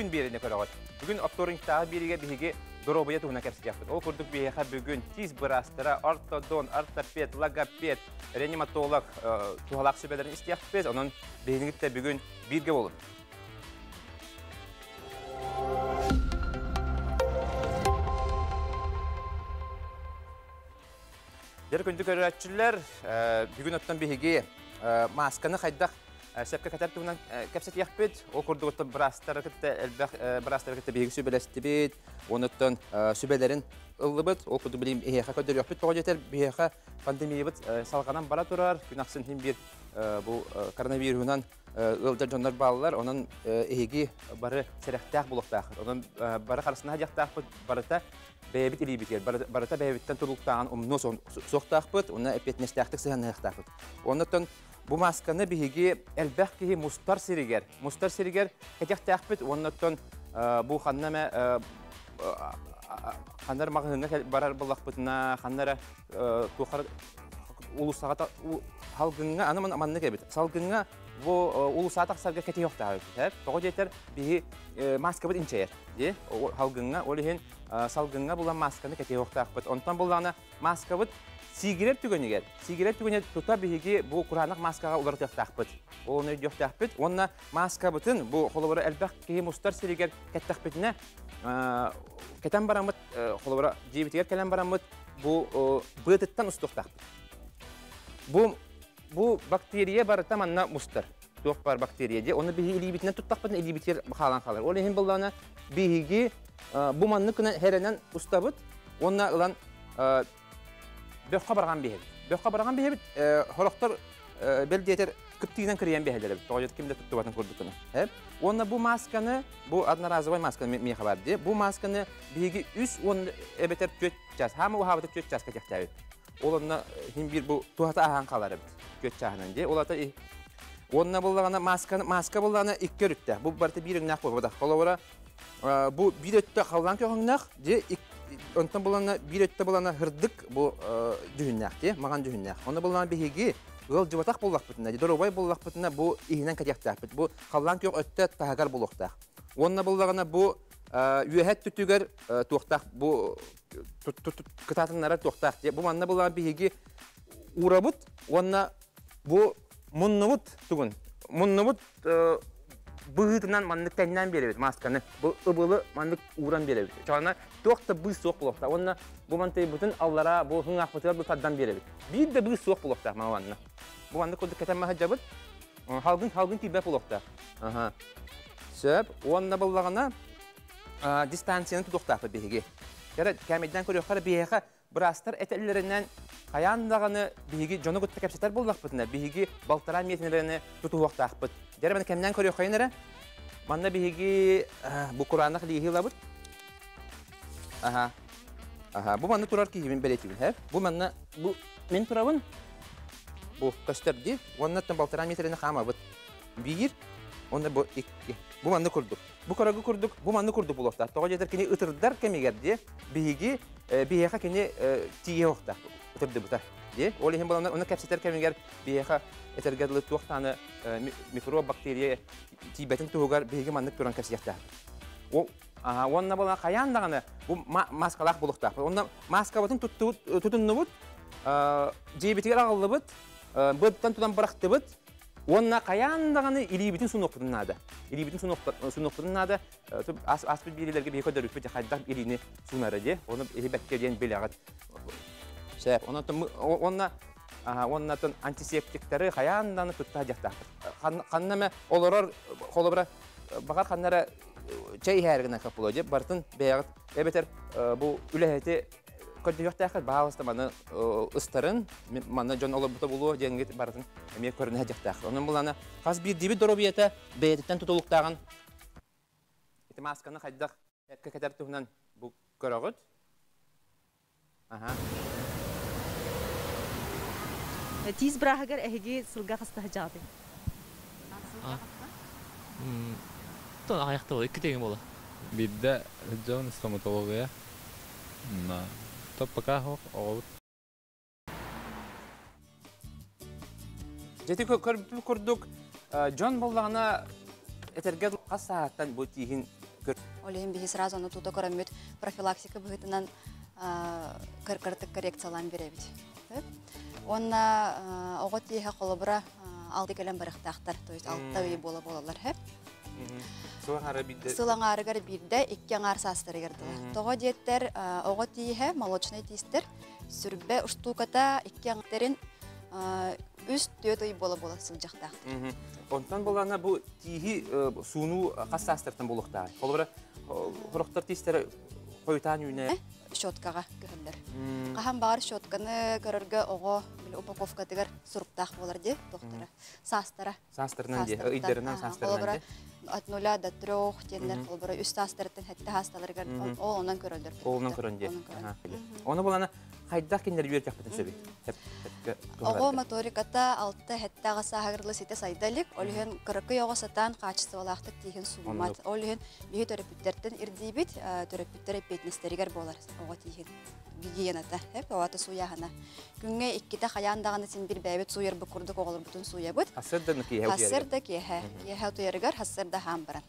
bugün birine koyuyor. Bugün aktörün kitabı biriyle birige Dorobaya tuhuna kapsayıcı yaptı. O kurduk bir bugün tiz brastıra, ortodon, ortoped, logoped, reanimatolog tuhalak sübelerini isteyapız. Onun beynini de bugün birge olun. Diğer gündük öğreticiler bugün ötten birige maskanı kaydak Sepke katar tuğunan kapsayıcı yaptı. O kurduk ötten brastıra kitte birige sübelestibit. Onuttan sübelerin ıllıbıt, o kudu bileyim eheqa ködür yapıt. Toğa jeter eheqa pandemiyabıt salganan bara turar. Günaqsın hem bir bu koronavirus'undan ıldır jonlar bağlılar. Onun ehegi barı serehtaq buluqtaq. Onun barı qarısına hacaqtaq barıta beyabit ili biter. Barıta beyabitten tuluqtağın umnos soqtaq bıt. Ona epet neştaqtıq sıhanaqtaq bıt. Onuttan bu maskanı bihigi elbaq ki mustar siriger. Mustar siriger hacaqtaq bıt. Onuttan bu xannama Xanlar mağazına barar bulaqpıtına, xanlara tuğar ulusağa halgınğa anamın amanını gebit. Salgınğa bu ulusağa taqsarga kete yok daha ötür. Toğa jeter bir maska bit inçeyer. Halgınğa olihin salgınğa bulan maskanı kete yok daha bit. Ondan bulana maska bit sigaret tügeniger. Sigaret tügeniger tuta bihigi bu Kur'anaq maskaga ular taqtaq bit. Onu yok taq bit. Onna maska bitin bu xolobara elbaq ki mustar siriger kettaq bitine Keten baramut, xolobara jibitiger kelen baramut bu bıtıttan ustuqtaq. Bu bakteriya barıta manna mustar. Tuq bar bakteriya. Onu bihi ilibitine tuttaq bitine ilibitiger xalan xalar. Ol hem bullana bihigi bu mannıkına herenen ustabıt. Onna ılan böqqa bargan bihi. Böqqa bargan bihi xoloqtar beldeter Kıptığından kırıyan bir halde. Toğacet kimde tuttu batın kurdukunu. Onda bu maskanı, bu adnarazıvay maskanı mi haber diye. Bu maskanı bilgi üst onu ebeter göteceğiz. Hem o havada göteceğiz kaçak tabi. Olanda hem bir bu tuhata ahan kalar ebet. Göteceğinden diye. Olata onunla bulağına maska bulağına ilk görütte. Bu barıda bir ünlük bu da. Olavara bu bir ötte kalan köhünlük diye ondan bulağına bir ötte bulağına hırdık bu dühünlük diye. Mağan dühünlük. Onda bulağına bilgi Gıl cıvataq bollaq bütünə, dorobay bollaq bütünə bu ihinen kacaqtaq bit. Bu qallan köq öttä tahagar boluqtaq. Onna bollağına bu üyehet tütüger tuqtaq bu kıtatınlara tuqtaq diye. Bu manna bollağına bihigi urabut, onna bu munnubut tugun. Munnubut bığıtından manlık təndən beribit maskanı. Bu ıbılı manlık uğran beribit. Çoğuna tuqta bığ soğuk boluqtaq. Onna bu mantayı bütün allara bu hıngaq bıtılar bu taddan beribit. Bir de bığ soğuk boluqtaq manna. Bu anda kurduk ketem hacabıt. Halgın tibep boluqtaq. Aha. Söp, onna bollağına distansiyonu tutuqtaq bihigi. Kere kəmeddən koruyoqlar bihiqa brastar etellerinden hayandağını bihigi jonu gutta kapsatar bollaq bitine. Bihigi baltara metinlerini tutuqtaq bit. Dere ben kemden koruyoqayın nere? Manna bihigi bu Kur'anaq lihi labıt. Aha. Aha, bu manna turar ki ben beletibil hep. Bu manna bu men turavın bu gösterdi. Ondan baltara metinlerini xama bit. Bir, onda bu iki. Bu manna kurduk. Bu karağı kurduk, bu manna kurduk bulaqtar. Toğa jeter kini ıtırdar kemiger diye. Bihigi biheqa kini tiye oqtaq. Itırdı buta diye. Oli hem balanlar onu kapsatar kemiger biheqa etergadlı tuaqtani mikrob bakteriya tibetin tuğar bihigi manna turan kapsayaqtaq. O aha onna balan qayandağını bu maskalaq bulaqtaq. Onda maska batın tutunubut jebetiger ağıllıbıt. Bıttan tutan bıraqtıbıt. Onna qayandağını ilibitin sunuqtun nada. İlibitin sunuqtun nada. Aspit birilerge bir kadar rüpete haydaq ilini sunarı diye. Onu ehibetkerden belagat. Şef, ondan antiseptikleri qayandağını tutta hacaqtaq. Qannama olorar, xolobra bakar qannara çay hergine kapılı diye. Bartın beyagat. Ebeter bu üleheti Kırdı yok dağıt bağlısta bana ıstarın, bana can olabuta bulu jengit barın emek körüne hacak dağıt. Onun bulana kas bir dibi dorobiyete beytetten tutuluk dağın. İti maskanı haydak kadar tuhnan bu körağıt. Aha. Tiz bırakır ehgi sılga kasta hacadı. Ton ayakta ol, iki tegim ola. Bir de hıcağın stomatologiya. Topaka hoq oğut. Jeti kurduk John bollağına eterged qas saattan bu tihin көр. Олеген бихи сразу аны тута көрөмүт профилактика быһытынан кыркыртык коррекциялан беребит. Онна ого тиһе колобура алды келен барыктактар, то есть алтта үй болалар хеп. Сылаңарыгар бирде икки аңар састырыгар дылы. Тоға диеттер ого тиһе молочный тистер сүрбе штуката икки аңтерин үст төт үй бола сылжактактар. Онтан болана бу тиһи сууну кассастыртан болуктар. Колобура хорохтар тистер койтан үйне щеткага көрөлөр. Кахан бар щетканы көрөргө ого упаковка тегер суруптак болар ди доктора. Састырынан ди, ыйдырынан састырынан ди. От 0 до 3 тенлер колбура үст састыртын хәтта хасталарга ол ондан көрөлдөр. Олдан көрөнди. Оны болана хайдак киндер үйөр жакпытын сөбү. Ого моториката алтта хәттага сагырлы сите сайдалык, олген кырыкы його сатан качестволактык деген сумат. Олген бии төрөпүттөрдөн ирдибит, төрөпүттөр петнестеригер болар. Ого тиген гигиената, хеп авата суяхана. Күнгө икките хаяндаганы син бир бәбет суяр бу курдук оголор бүтүн суя бут. Хасырдан ки хәү. Хасырда ки хәү туяргар хасырда хам баран.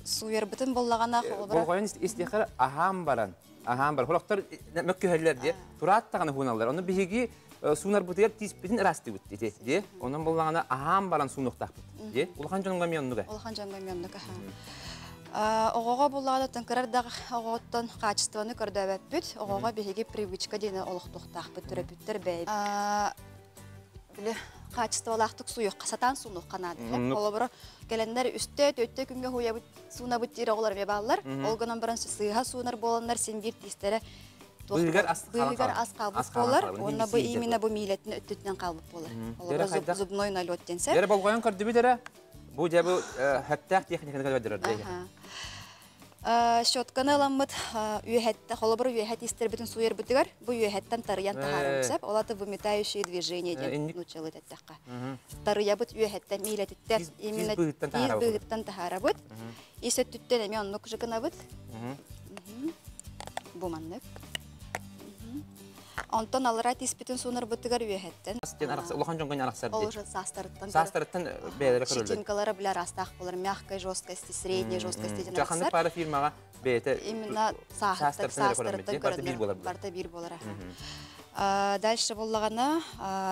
Суяр бүтүн боллагана холбара. Болгоен истихар ахам баран. Ахам бар. Хорохтар мөккөһөллөр ди. Тураттаганы хуналар. Оны биһиги сунар бутер тиспитин расты бут ди. Онун боллагана ахам баран сунуктак бут ди. Улхан жонга мионнуга. Улхан жонга мионнуга. Огого буллада тынкырарда оготтон качествоны көрдөбөт бүт. Огого биһиги привычка дене олуктуктак бут төрөпүттөр бей. Биле качестволактык суюк касатан сунук канады. Олобура келендер үстө төттө күнгө хуя бут суна бут тире оголор бебаллар. Олгонон баран сыйга сунар болондар сен бир тистере Быйгар аз калбыт болар. Онна бу именно бу милеттин өттүтүнөн калбыт болар. Олобура зубной налет денсе. Бер болгоен көрдү бидере. Бу жабы хаттак техниканы көрдүрөр дейги. Щетканы аламмыт үйәһәттә холобыр үйәһәт истер битен суер битигәр бу үйәһәттән тарыян таһарымсап олаты выметающие движения ден нучылы тәттәкка тарыя бит үйәһәттән миләттән именно быгыттан таһарабыт исә түттән эме онны кыжыкына бит бу маннык Антон алрат испитин сунар битигәр үйәһәттән Улахан жонган араксар ди. Ол састырттан бәйләре көрөлдү. Щетинкалары белән растак булыр, мягкой жесткости, средней жесткости дигән Жаханны пара фирмага бәйте. Именно састырттан барта бир булыр. Дальше буллагана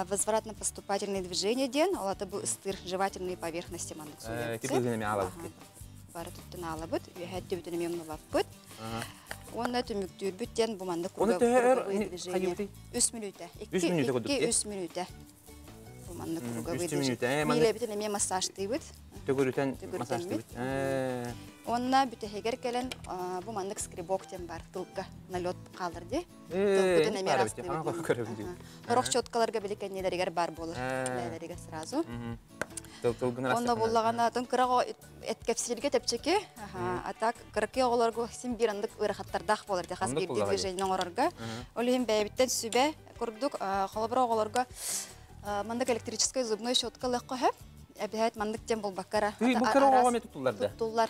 возвратно-поступательные движения ден, алаты бу ыстыр жевательные поверхности мандык суя. Типогенеме алабыт. Бары туттан алабыт, үйәһәттә бүтән мемны лаппыт. Онда төмүктүр бүттен бу мандык курга. 3 минутта. 2 минутта. Бу мандык курга движение. Миле бүтән эме массаж тибит. Төгөрүтен массаж тибит. Онна бүтәһегер келен бу мандык скребок тем бар. Тылка налет калдыр ди. Бүтән эме растыбит. Рох чоткаларга белекеннелергер бар булыр. Лелерге сразу. Онда буллагана тынкырага эткепсилге тепчеке, атак кыркы оголорго син бир андык ырахаттардах болор ди хас бир движение оңорорга. Олим бәйбиттен сүбе курдук холобро оголорго мандык электрическая зубной щетка легко хеп. Әбәһәт мандык тем булбаккара. Букыр оголор мет туттуларда. Туттулар.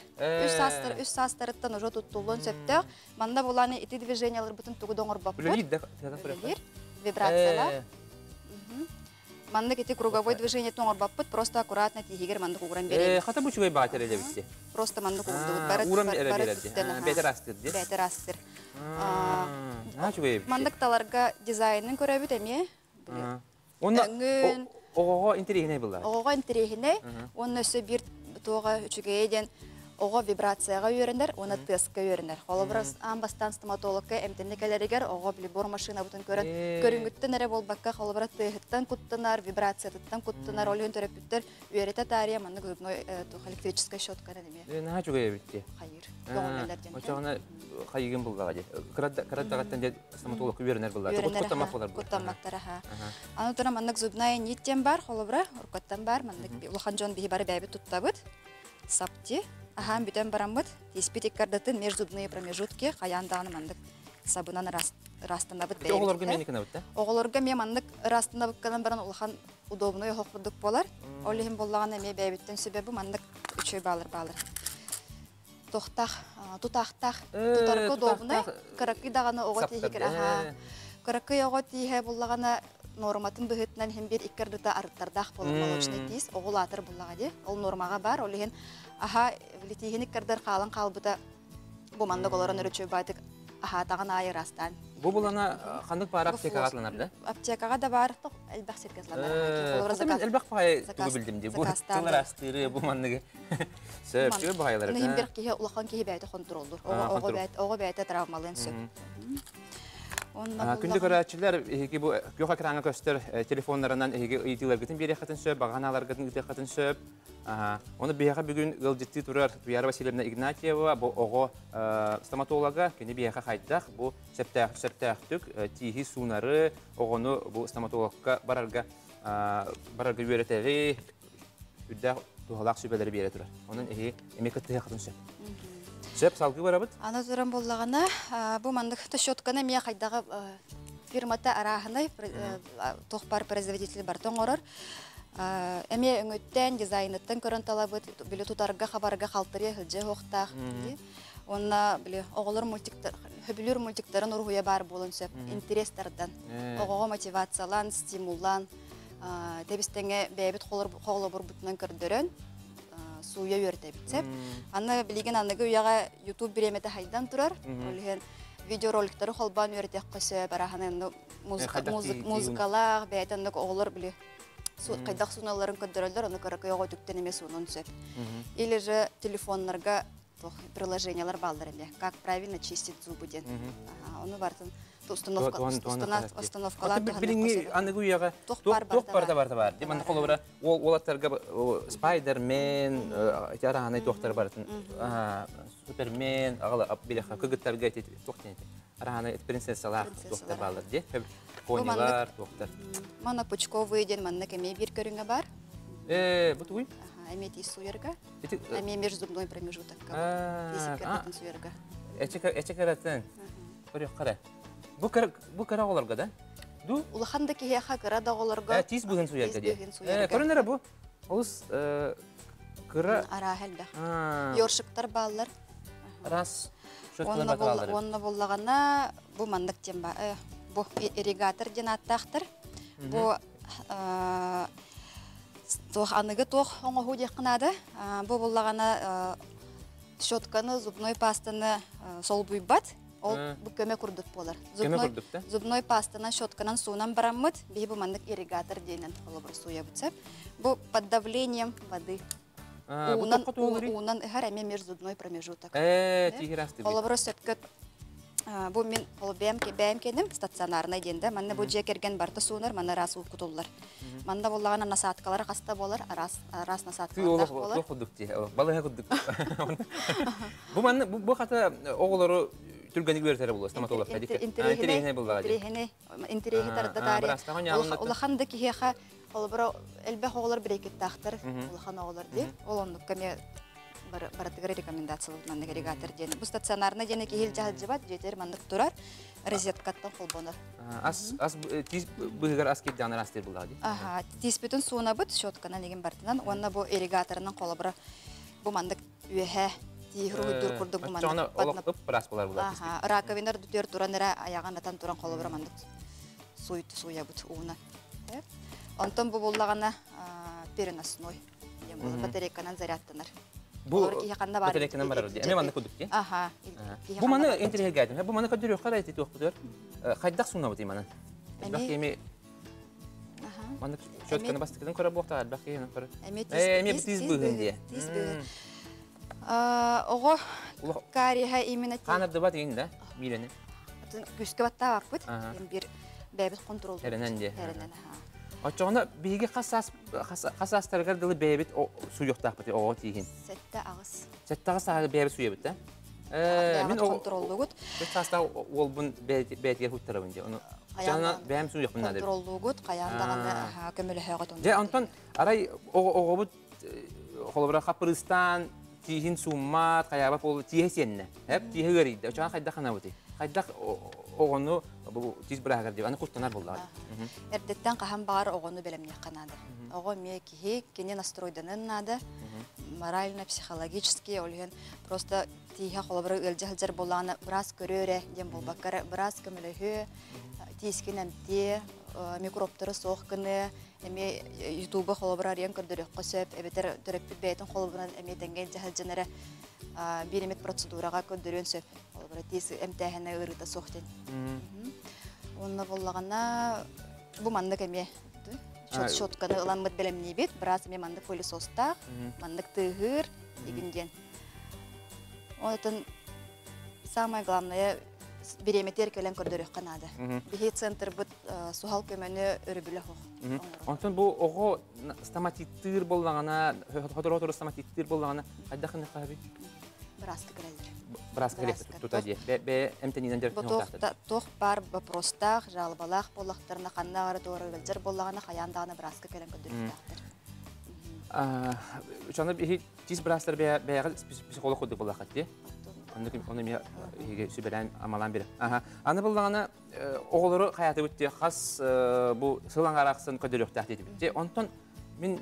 Үс састырыттан уже туттулун сөптө. Манда буланы ити движениялар бүтүн тугу доңор бап. Вибрациялар. Мандык эти круговое движение тоңор баппыт, просто аккуратно тигер мандык угран берет. Хата бу чугай батер эле битти. Просто мандык угран берет. Бетер астыр ди. Бетер астыр. Чугай. Мандык таларга дизайнын көрөбүт эме. Онна ого интерегине булар. Ого интерегине, онна өсө бир тога үчүгейден ого вибрацияга үйрөндөр, оны тыска үйрөндөр. Холобрас амбастан стоматологка эмтенекелеригер ого прибор машина бутун көрүнгүттөн эре болбакка холобрат тыгыттан куттанар, вибрациядан куттанар олын терапевттер үйрөтө тария мандык зубной электрическая щетка деме. На чугай битти. Хайыр. Көңүлдөрдөн. Очогуна хайыгын булгага ди. Кыраттагаттан де стоматолог үйрөнөр булар. Куттамак булар. Куттамактар ха. Аны тура мандык зубная ниттен бар, холобра уркаттан бар, мандык улахан жон бихи бары бәйбит туттабыт. Сапти Ахам бүтән барамыт, тиспитик кардатын межзубные промежутки, каянданы мандык сабынан растанабыт бәйбит. Оголорга меникена бит, да? Оголорга мен мандык растанабыт канан баран улахан удобный хокурдук болар. Олихим боллаган эме бәйбиттен себеби мандык үчөй балыр. Тохтах, тутахтах, тутаркы удобный, каракы даганы ого тигер. Каракы ого тиге боллагана норматын быһытынан hem bir ikkerdita арыттардах болмолочный тис, оголатыр буллага ди. Ол нормага бар, олихин Аха, литихиник кардар қалан қалбыта бу манда голорон өрөчө байтык аха таган айырастан. Бу булана хандык бар аптекага атланар да? Аптекага да бардык, элбах серкесланар. Мен элбах бай билдим ди. Бу тылар астыры бу мандыгы. Сөп байлар. Ним бир кие улахан кие бәйте контролдур. Ого бәйте травмалын сөп. Күндү көрәчиләр бу гөк экранга көстөр телефоннарынан итилер гытын бери хатын сөп, баганалар гытын ите хатын сөп. Оны бияга бүгүн гылжытты турар Вера Васильевна Игнатьева бу ого стоматолога кени бияга кайдак бу септактык тиги сунары огону бу стоматологка барарга үйрөтөри үддә тухалак сүбелери бере турар. Онун эмекетте хатын сөп. Сөп салгы барабыт? Аны туран боллагана бу мандык төшөтканы мия кайдагы фирмата арахынай тохпар производитель бар тоңорор. Эме өңөттен дизайнеттен көрөн талабыт биле тутарга хабарга калтыры хылжы хоктак. Онна биле оголор мультиктер, хөбүлөр мультиктерин ургуя бар болун сөп, интерестерден. Огого мотивациялан, стимуллан, тебистеңе бэбит холобур бутунан көрдөрөн суя үйөртө битсеп. Аны билеген аныгы уяга YouTube биремете хайдан турар. Олген видеороликтери холбан үйөртөк көсө бараханы музыкалар, бэйтенник оголор биле кайдак суналарын көндөрөлдөр, аны каракайга түктен эмес унун сөп. Или же телефоннарга приложениялар балдар эле. Как правильно чистить зубы ден. Аны бартын установкалар билинги аныгы уяга тохпар бар. Деман холобра олаттарга Спайдермен, жараны тохтар бартын. Супермен, агала билеха кыгыттарга айтып тохтен. Араны принцессалар тохтар балдар де. Конилар тохтар. Мана Пучковый ден манна кеме бир көрүнгө бар. Бутуй? Эме тис суерга. Эме межзубной промежуток. Тисикердин суерга. Эчекератын. Көрөк кара. Бу кара оларга да? Ду? Улаханда кеха кара да оларга. Тис бүгүн суерга де. Көрөнөр бу. Олус кыра арахелда. Ёршыктар баллар. Раз. Онна боллагана бу мандык тем ба. Бу ирригатор ден аттактыр. Бу тох аныгы тох оңоху декнады. Бу боллагана щетканы, зубной пастаны сол буйбат. Ол бу көмө курдук болар. Зубной пастаны щетканан суунан бараммыт. Би бу мандык ирригатор денен холобур суя бутсап. Бу под давлением воды. Унан эме межзубной промежуток. Тигерасты. Холобур сөпкөт бу мен бәм кенем стационарный денде. Манна бу жекерген барты суунар, манна рас укутуллар. Манда боллаган насаткалары каста болар, рас насаткалар болар. Бу кудукти, балага кудук. Бу манна бу хата оголору түргәниг бертере булды, стоматолог кадик. Интерехне булдага. Интерехе тарда. Улаханда киһеха холбро элбе оголор брекет тахтар. Улахан оголор ди. Ол ондук кеме баратыгы рекомендациялар мандык ирригатор ден. Бу стационарный дене кихил жаһаджыбат, жетер мандык турар. Розеткаттан холбонор. Ас тиз быгар аскетдан растер булды. Аха, тиз бүтүн сууна бут щеткана деген бартынан, онна бу ирригаторунун колобура бу мандык үйе тигру дур курдук бу мандык. Жана олоп прас болар булды. Аха, раковинар дүтөр туранера аяган туран колобура мандык суя бут уна. Онтон бу боллагана переносной. Батарейканан зарядтанар. Бу батарейканан барар ди. Эме мандык кудук ди. Аха. Бу маны интерегадым. Бу маны көдөрү кара айты тохтур. Кайдак суна бут иманы. Бакеме. Аха. Маны чөткөнө бастыкдан кора бокта, бакеме кора. Эме тиз бүгүн ди. Тиз бүгүн. Ого кариха именно канады бат ин да, милене. Күскө баттаа баппыт. Бир бэбит контрол. Эренен ди. Эренен. Очоңна биге касастаргар дылы бэбит суюктак бит ого тигин. Сетте агыс. Сетте агыс агы бэбит суя бит да. Мен контроллугут. Бит каста ол бун бэбитге хуттарабын ди. Оны жана бэм суюк мында деп. Контроллугут каяндаганда көмөлө хагат. Же антон арай ого бут холобра хапырыстан тигин суммат каяба пол тигесенне. Хеп тигерийди. Очоң кайда хана бути. Кайда огону бу тиз брагар деп аны куттанар булды. Эрдеттен кахан багар огону белемне канады. Ого ме кихи кене настройданын нада. морально, психологически, олген просто тиха холобра ылжа-хылжар болағына біраз көрөре, дем болбаққары біраз көмілігі, тиескенемте, микробтары соққыны, эми ютуба холобра ариян көрдірек қосып, әбетер дүрекпіт бәйтін холобрынан әме тәнген жахылжанары беремек процедураға көрдірен сөп. Холобра тиес әмтәхіне ұрыта соқтен. Онына болағына бұл мандық әме шотканы ұланмыд білімне бет, біраз әме мандық полисостақ, мандық тұғыр егінден. Онытын самое главное береметер келен көрдірек қанады. Бихи центр бұд сухал көмені өрібілі хоқ. Онтон бұл оғы стоматиттір болағына, хотыр-хотыр стоматиттір болағына қайдақын қағаби? Біраз кікірәдір. Біраз кікірәдір, тұта де. Бә әмтенеден дәріп не олтақтыр? Тоқ бар бапростақ, жалбалақ болақтарына, қаннағары тоғыры білдер болағына қаяндағына біраз келен көрдірек тақтыр. Үшанды бейі тез бірастар бәяғы психолог қойдық болақат де? Оны мен сөйбәлән амалан бері. Аны болағына оғылары қаяты өтте қас бұл сылаң арақсын көдірек тәқті етіп бітте. Онтон мен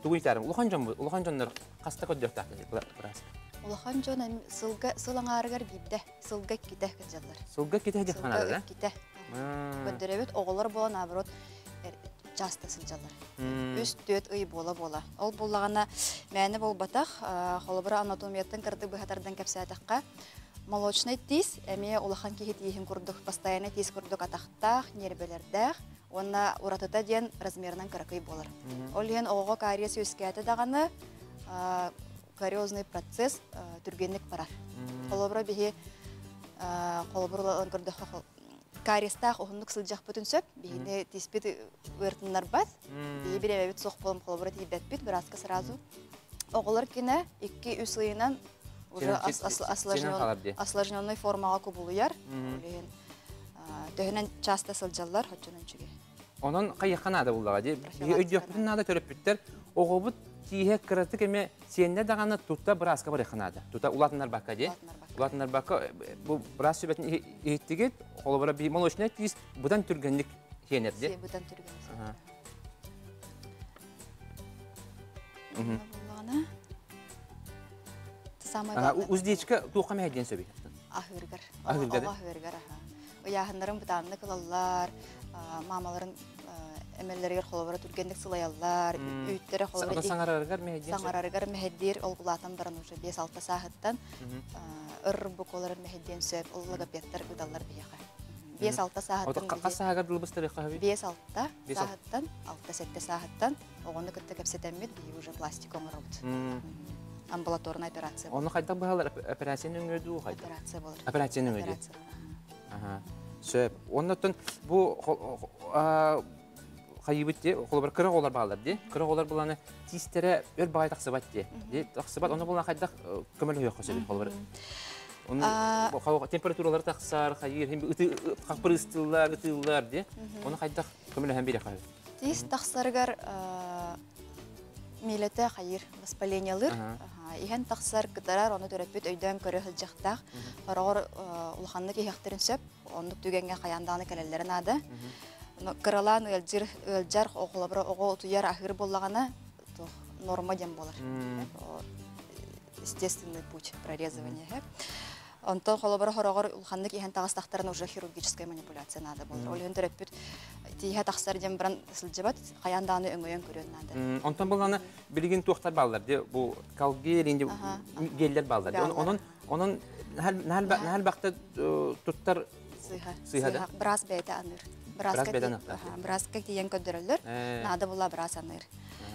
түгін етәрім. Улахан жонлар қаста көдірек тәқті етіп біраз. Улахан жон сылаң арығар бейді, сылға кетек кәтжалар. Сылға кетек деп қанады, да? Сылға кетек. Көдірек оғылар болан абырот жаста сылжалар. Үст дөт үй бола-бола. Ол болағана мәні бол батақ, қолыбыра анатомияттың кірді бұхатардан кәпсәтіққа молочный тиз, әме улахан кейхет ехін күрдік, постоянно тиз күрдік атақтақ, нербелердәқ, онна ұратыта ден размерінен кірікей болыр. Ол ен оғы кариес өскәті дағаны кариозный процесс түргенлік барар. Қолыбыра бейі қолыбыра күрдік кариестақ оғындық сылжақ бүтін сөп, бейіне тиспет өртінлар бәд, бейі бір әбет соқ болым қолыбыра тейбәт бет, бір асқа сразу. Оғылар кені 2-3 ұйынан осложненный формаға көбілуяр, төхінен часта сылжалар, хотчынан чүге. Onun kayıqanadı bullağa de. Ödüyöptün nada törüp bitter. Oğubut tihe kıratık eme siyende dağını tutta bıraska var yıqanadı. Tutta ulatınlar bakka de. Ulatınlar bakka bu bıras söbetin eğittiğit oğlu bara bir molosuna tiz budan türgenlik yener de. Budan türgenlik. Uzdiyçka tuğqama hedyen söbe. Ahırgar. Ahırgar. Ahırgar. Uyahınların budanını kılallar. Mamaların emellerger xolobara türgenlik sılayallar, üyütlere xolobara sangarargar meheddir olgulatan baran уже 5-6 saattan ırrbuk olar mehedden söp olaga petler udallar biyaqa. 5-6 saattan Kaç saat dılbıstır yaqabi? 5-6 saattan 6-7 saattan oğunu kıtta kapsetemmet bir уже plastik oңорот. Амбулаторный операция. Onu qayda bahalar operasiyanın ödü o qayda? Операция болар. Operasyonun ödü. Aha. Söp. Ondan bu kayıbıttı, kolbar kırık olar bağlar de. Kırık olar bulanı tistere öl bağay taksıbat de. De taksıbat onu bulan qayda kömeli yok söp kolbar. Onu bu temperaturaları taksar, hayır hem qapır ısıtırlar, ıtırlar de. Onu qayda kömeli hem biri qayda. Tis taksargar milete hayır воспалениялар. Иһен тахсар кытарар оны төрөппүт өйдөн көрө хылжактак. Орогор улханны кехтерин сөп, ондук түгөнгө каянданы келелерин ады. Кыралан ылжар оголобро ого туяр ахыр боллагана норма дем болар. Естественный путь прорезывания. Онтон холобро хорогор улханны кехен тагыстактарын уже хирургическая манипуляция надо болар. Олен төрөппүт тиһе тахсар дем бран сылжыбат каянданы өңөйөн көрөн надо. Ondan bulana bilgin tuğtar bağlar de bu kalgir indi geller bağlar de. Onun nahal bakta tuttar sıha. Biraz beyde anır. Biraz kek diyen ködürülür. Nada bula biraz anır.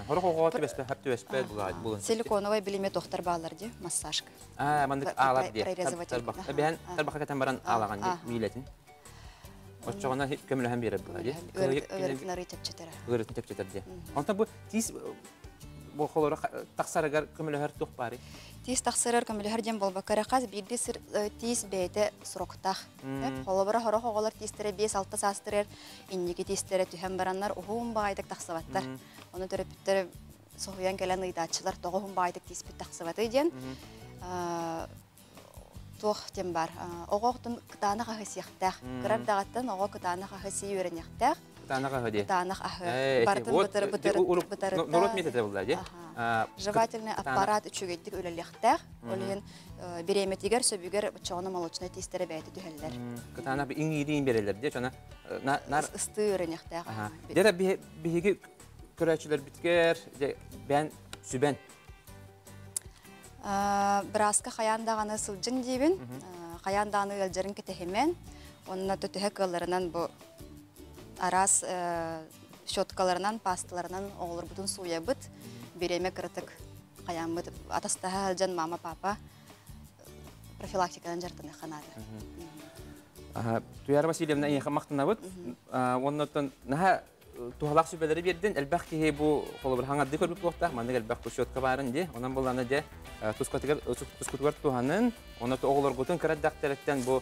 Horok oğatı bespe, hepti bespe bulan. Silikonovay bilime doktor bağlar de, masajka. Mandık ağlar de. Ben tarbaka katan baran ağlagan de, miletin. Oçağına kömülü hem biri bular de. Öğretmenleri tepçetere. Öğretmen tepçetere de. Ondan bu tiz bu xolora taksaragar kömülü her tuğ bari. Tiz taksarır kömülü her dem bolbakara qaz bildi sir tiz beyte sroqtaq. Xolobara horo xoğolar tiztere 5-6 saastırır. İnniki tiztere tühem baranlar uğun bağaydık taksavatlar. Onu törepüttere soğuyan gelen ıydaçılar toğun bağaydık tizpit taksavatı eden. Tuğ dem bar. Oğuqtun kıtağına qahısı yaqtaq. Kırar dağıttan oğu kıtağına qahısı yören yaqtaq. Танаға ходи. Танах ахы. Эти, Бартын вот, бытырытта. Народ методы болды, де? Жевательный аппарат үчүгейдик өлелектер. Олен береметигер сөбүгер чоғына молочный тестері бәйті түхеллер. Кытана иң ирин берелер, де? Чона Ыстырынектер. Дера биһиги көрәчилер биткер, бән сүбән. Бираска хаяндағаны сылжың дейбін. Хаяндағаны өлжерін кетехемен. Онына төтіхе кылларынан бұл арас щеткаларынан, пасталарынан оғылыр бұтын суя бұт. Береме кырытык хаян бұт. Атастаға өлжен мама, папа профилактикадан жартыны қанады. Туяр Васильевна ең мақтына бұт. Оннан наға тухалақ сүбелері берден, әлбәқ кеге бұл қолы бір хаңарды көрбіп болықта. Мандық әлбәқ бұл щетка барын де. Онан боланы де тұскотығар туханын, оны оғылыр бұтын кірәддәқтәреттен бұл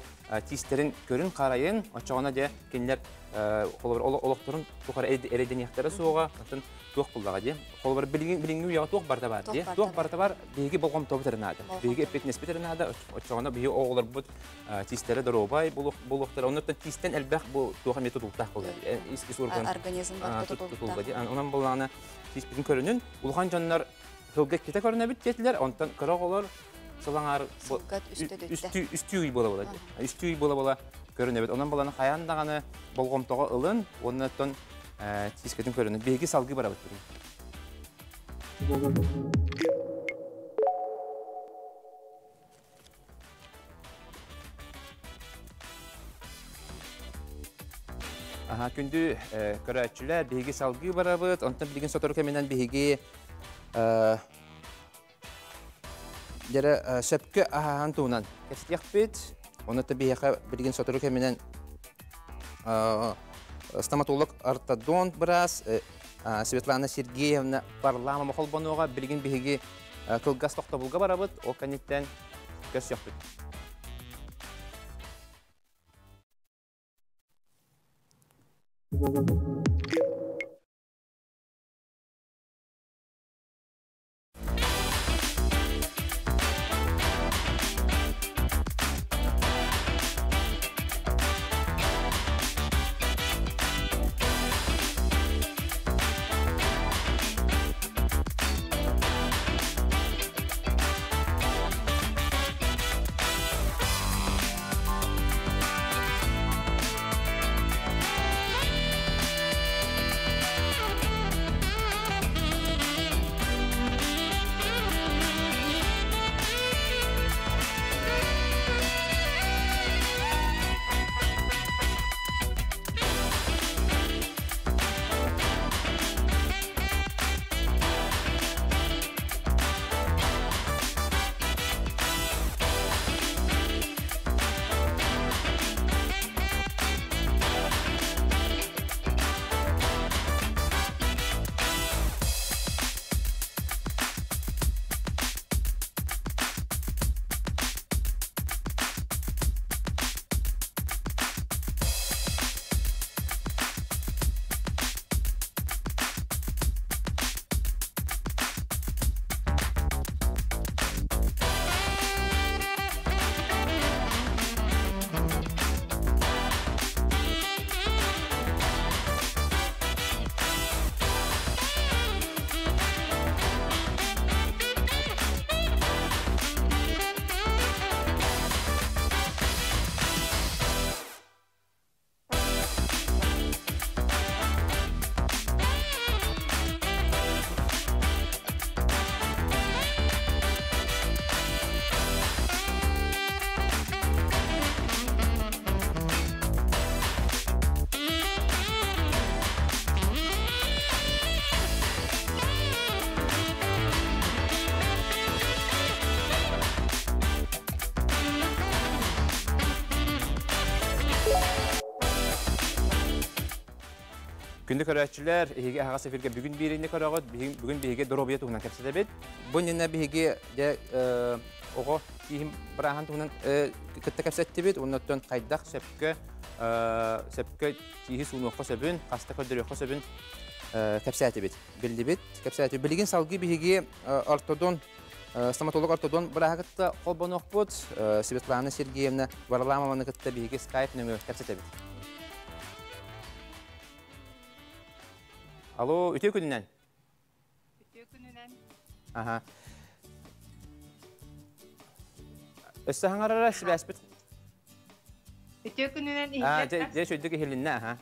тистерін көрін қарайын. Очағына де кенілер қолы бір олықтырын тұқар әрейден яқтары соға туық бұлдаға де. Қолы бір біліңгі ұяға туық барда бар де. Туық барда бар бейгі болғам тобы тұрынады. Бейгі әппетін еспет тұрынады. Очағына бейгі оғылыр бұт тистері дұробай бұлықтыр. Онықтан тистен әлбәқ бұл туға метод ұлттақ болды. Организм бар тұтылды. Онан болғаны тиспетін көрінін. Ұлған жанлар хылға кете көріне біт кетілер. Онтан қырақ олар сылаңар үсті үй бола болады. Үсті үй бола көріне біт. Онан болғаны қаяндағаны болғымтоға ұлын, оннаттан тискетін көрінін. Бейгі салғы бара бұт. Күнді көрәтшілер бейгі салғы бара бұт. Онтан білген сотыры көменен бейгі сөпкі ағаған туынан кәстек бет. Онытты бейгі білген сотыры көменен стоматолог ортодонт біраз, Светлана Сергеевна Парламама қолбануға білген бейгі кылғас тоқтабылға бара бұт. Ол кәнеттен кәстек бет. Күнді көрәтшілер, аға сеферге бүгін берейіне көрағыд, бүгін бейге дұробия тұғынан кәпседі бет. Бұн енне бейге оғы кейім біраған тұғынан күтті кәпсетті бет, оннаттан қайдақ сөпкі кейі суынуққа сөбін, қаста көрдіріққа сөбін кәпсәті бет. Білді бет, кәпсәті. Білген салғы бейге ортодон, стоматолог ортодон бірағытта қолбан оқпыд, Светлана Сергеевна Варламованы күтті бейге скайп нөмір кәпсеті бет. Alo, ütü gününden. Ütü gününden. Aha. Össahan arara sibäspit. Ütü gününden Je şöydeki helinne ha.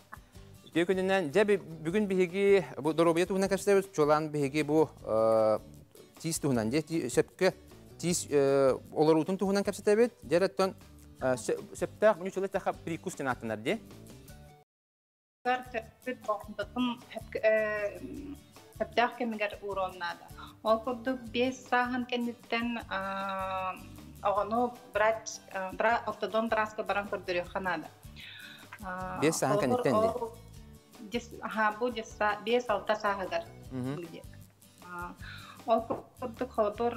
Ütü gününden je bugün bihigi bu dorobiyat tuhuna kapsayız çolan bihigi bu tis tuhunan je sepke tis olorutun tuhunan kapsayız. Jeratton septaq bunu çola taqa prikus tenatlar je. Sepet boğundatın septaq kemiger uğronnada. Ol kurduk 5 sahan kenditten onu bırak ortadan traska baran kurduruyor kanada. 5 sahan kenditten de. Bu 5-6 sahagar. Ol kurduk kolbur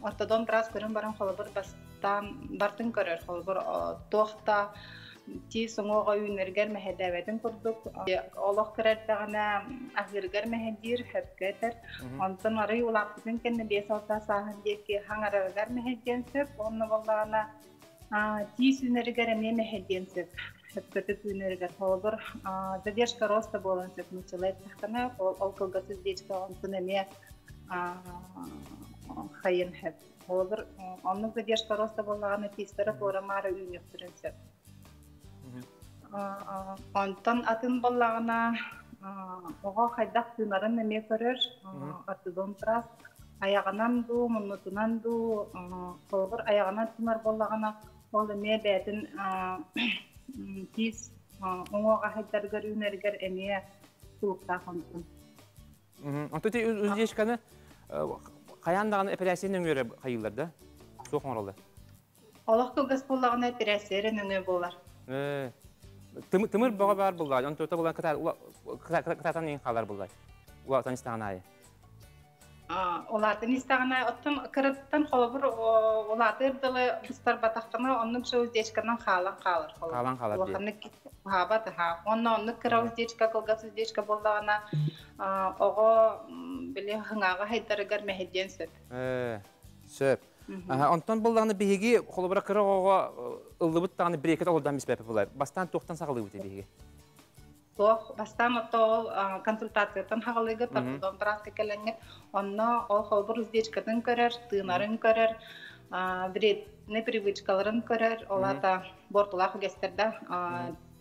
ortadan traska baran kolbur bastan bartın görür kolbur tohta Ti songo yönerger mehedevetin kurduk. Allah kırartağına ahirger mehedir hepketer. Ondan arayı ulaqtın kenne 5-6 sahan ki hangargar mehedensep. Onun vallana ti yönerger eme mehedensep. Hepketer yönerger olur. Zadержка роста болансеп началет тахтана олкылгасыз дечка онтун эме хайын хеп. Olur. Onun задержка роста боллаганы тистері орамары үйнөктүрүнсеп. Ondan atın ballağına oğa haydaq sınarın neme görür. Atıdan biraz ayağından du, munutundan du, kolgur ayağından sınar ballağına ol eme bədin tiz oğa haydar görür, ünerger emeye sulukta konsun. Ondan özdeşkanı kayandağını operasiyonun göre kayılırdı. Soğuk oralı. Allah kılgız ballağına operasiyonun öne bolar. Tımır bağa var bulay. Onu tuta bulan katatan neyin kalar bulay. Ulardan istağanayı. Olardan istağanayı ottan kırıttan kolabur olardır dılı bıstar bataqtana onun şu özdeşkandan kalan kalır. Kalan kalır diye. Olardan habat ha. Onu kıra özdeşka kılgaz özdeşka buldağına oğu bile hıngağı haydarıgar mehedyen söp. Söp. Ondan buldağını bihigi kolabura kıra oğa ıllıbıt dağını bireket olurdan misbepi bulay. Bastan tohtan sağlığı bihigi. Toh, bastan otol konsultasiyatan hağılığı tarafından bırak kekelenget. Onunla o kolabur özdeşkadan körür, tığınarın körür, ne привычкаларын körür. Ola da bortulaq gösterdi.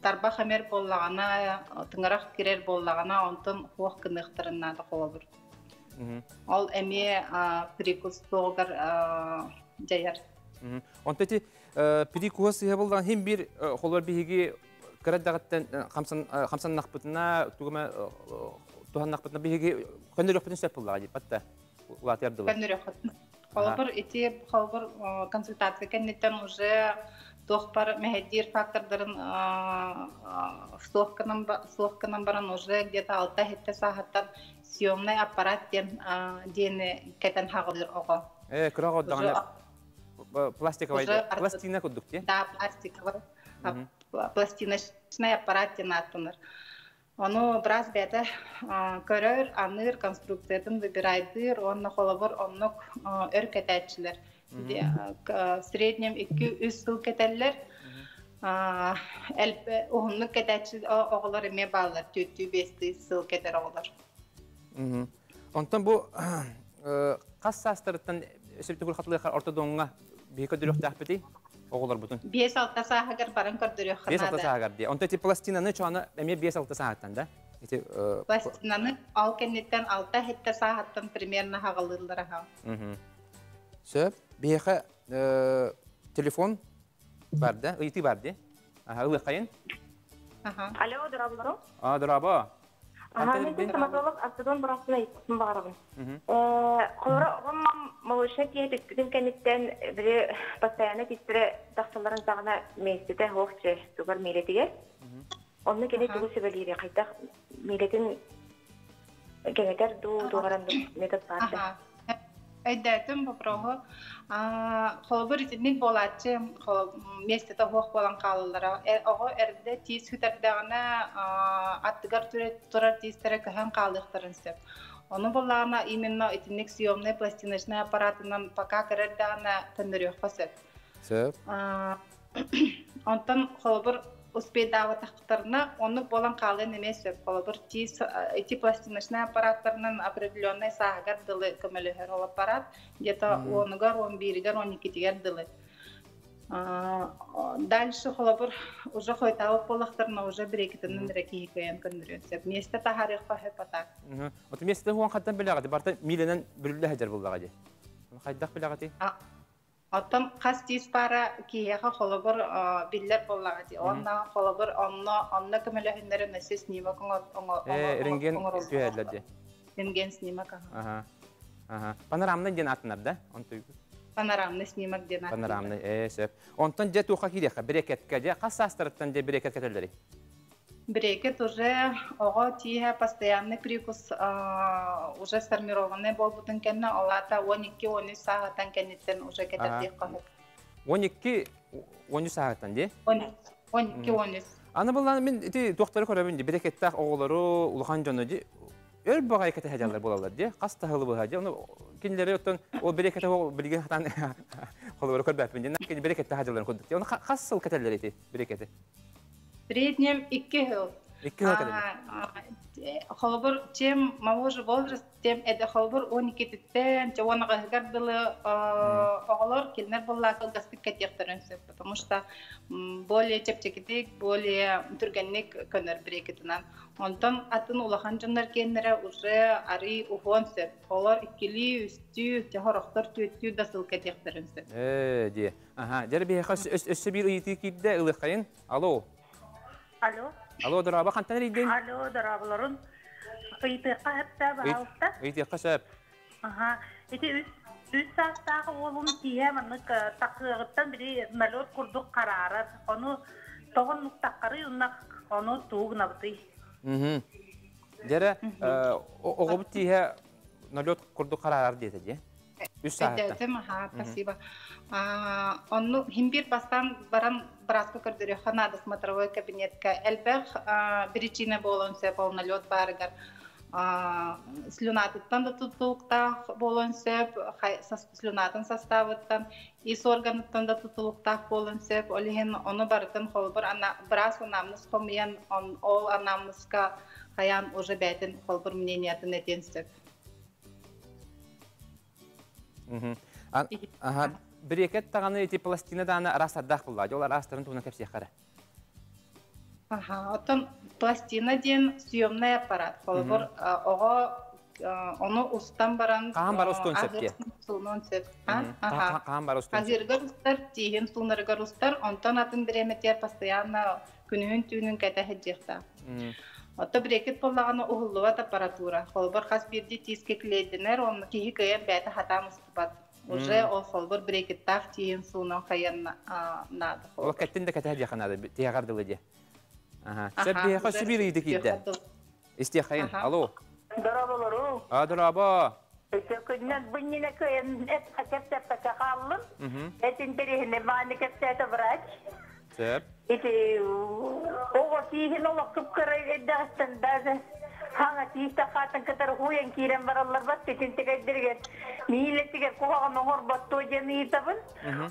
Tarba xamer bollağına, tığınarak kirer bollağına ondan hoğ kınıqtırınna da kolabur. Ol eme prikus doğar jayar. Ondan ti prikus sihabıldan hem bir kolor bihigi kırat dağıttan kamsan naqbıtına tuğma tuhan naqbıtına bihigi könür yoqbıtın sepıllağı deyip batta ulat yardılı. Könür yoqbıtın. Kolabur iti kolabur konsultasiya kennetten уже tohpar mehedir faktorların soğukkanın baran уже где-то 6-7 saattan съемный аппарат дені кәтен хағылыр оға. Кырақ оддағаны пластина көддік, де? Да, пластиковый. Пластиночный аппарат дені аттыныр. Onu biraz bete körür, anır, konstruksiyadan vыбирайдыр, onu қолабыр, onu ör ketәтчілер. Среднем 2-3 yıl ketəller, onu ketətçil oğular eme bağlar, 4-5 yıl ketər oğular. Ondan bu qas sastırıttan septikul xatlığı ortodonga bir ködürük təxbiti oğular butun. 5-6 sahagar baran ködürük xanada. 5-6 sahagar diye. Ondan ti plastinanı çoğana eme 5-6 saattan da? Plastinanı al kennetten 6-7 saattan примерно hağılırlar ha. Söp, bir telefon vardı, ıyti vardı. Ilığı kayın. Alo, durablarım. Duraba. Ben stomatolog Aslı'dan burasına gittim bağırabım. Sonra onun malışa diye tüküdüm kenitten bir pastayanı tistire dağsaların dağına meclide hoğçe tuğar meyletiger. Onun gene tuğu sebeliyle kaydak meyletin geneker doğaran metot vardı. Aydadım попробую. Холбur itnik bolatçı, meclide hoğ bolan kalılara. Oğu erde tiz hüterdağına attıgar turar tizlere köhen kalıqtırın sep. Onu bolağına imенно itnik съемный пластиночный аппаратынан пока кірердağına tındırıyor fasep. Söp. Ondan холбur успейдава тахтарна, оны болан калын эмес сөп. Холобур эти пластиночный аппараттарынан определенный сагар дылы көмөлөһөр ол аппарат, где-то 10-гар, 11-гар, 12-гар дылы. Дальше холобур уже хойтау полахтарна уже брекетинин реки хикаян көндүрөсөп. Месте тахарыхка хепатак. Вот месте хуан хаттан белагаты барта миленен бүлүлө хажар буллагы. Хайдак белагаты. Оттон қас тиз пара кияға холобур биллер боллагы. Онна холобур онна көмөлөһүннөрү насис снимок рентген сүйәлләде. Рентген снимок. Ага. Панорамный ден атнар да? Панорамный снимок ден атнар. Панорамный, сөп. Онтон же туха кидеха брекетке же кассастырыттан же брекет кетелери. Брекет уже ого тиха постоянный прикус уже сформированный болбутун кенне алата 12-13 сааттан кеннеттен уже кететек калып. 12-13 сааттан же? 12-13. Аны булган мен доктор көрөбүн же брекеттак оголору улахан жону же өл багай кете хажалар болалар же. Каста хылы бу хажа. Аны кинлери оттон о брекетте билген хатан холор көрбөпүн же. Накени брекетте хажаларын көрдүк. Аны кассыл кетелер эти брекети. В среднем 2 жыл. Холобур чем моложе возраст, тем это холобур 12-тен, чего-то гардылы оголор килнер болла кылгаспик кетехтеренсе, потому что более чепчекитик, более турганник көнөр брекетинан. Онтон атын улахан жоннар кеннере уже ари ухонсе. Олар иккили үстү, жахарактар түттү дасыл кетехтеренсе. Ди. Ага, жерби хас өссө бир ыйты кидде ылыкайын. Алло. Алло, драба кантан ридин? Алло, драбаларын. Ыйтыкка хепте баалта. Ыйтыкка сап. Ага. Эти үс сааттагы олун тие маны такыгыттан бири налор курдук карары. Ону тогон нуктаккары уннак ону тугнабты. Жара огобут тие налор курдук карары дейт же. Үс сааттан. Спасибо. Он химбир бастан баран браска көрдүрө ханада смотровой кабинетка элбех причина болонсе полнолет баргар слюнатыттан да тутулукта болонсе слюнатын составыттан ис органыттан да тутулукта болонсе олихен ону бартын холбур ана брас анамныз хомиян ол анамнызга хаян уже бетин холбур мнениятын этенсеп. Ага. Брекет таганы эти пластина даны расаддах булла. Жолар растырын туна кепсе хара. Ага, оттон пластина ден съемный аппарат. Холбур ого ону устан баран. Кахан бар устун сепке. Ага. Кахан бар устун. Азыргар устар тиген сунаргар устар, онтон атын биреметер постоянно күнүн түүнүн кете хеджекта. Отто брекет боллаганы ухуллуат аппаратура. Холбур хас бирди тиске клейдинер, он кихи кыйын бәті хатамыз тупат. Уже ол холбур брекеттах тиен суынан қайын нады. Ол кәттін де кәті хәді нады, тияғардылы де. Сәп бейхі сүбір үйді кейді. Исте қайын, алло. Дұрабалару. Дұраба. Күннен бұннені көйін әт қакептепті қағалым. Әтін берігіне маңы кептеті врач. Сәп. Оғы тиген олық күпкірі әддіғыстын бәзі. Хаңа тиісті қатын кітір хуян кейрен баралар бат, тетінтік әйдерген. Мейлеттіген қоғағын оғыр батту жемі етабын.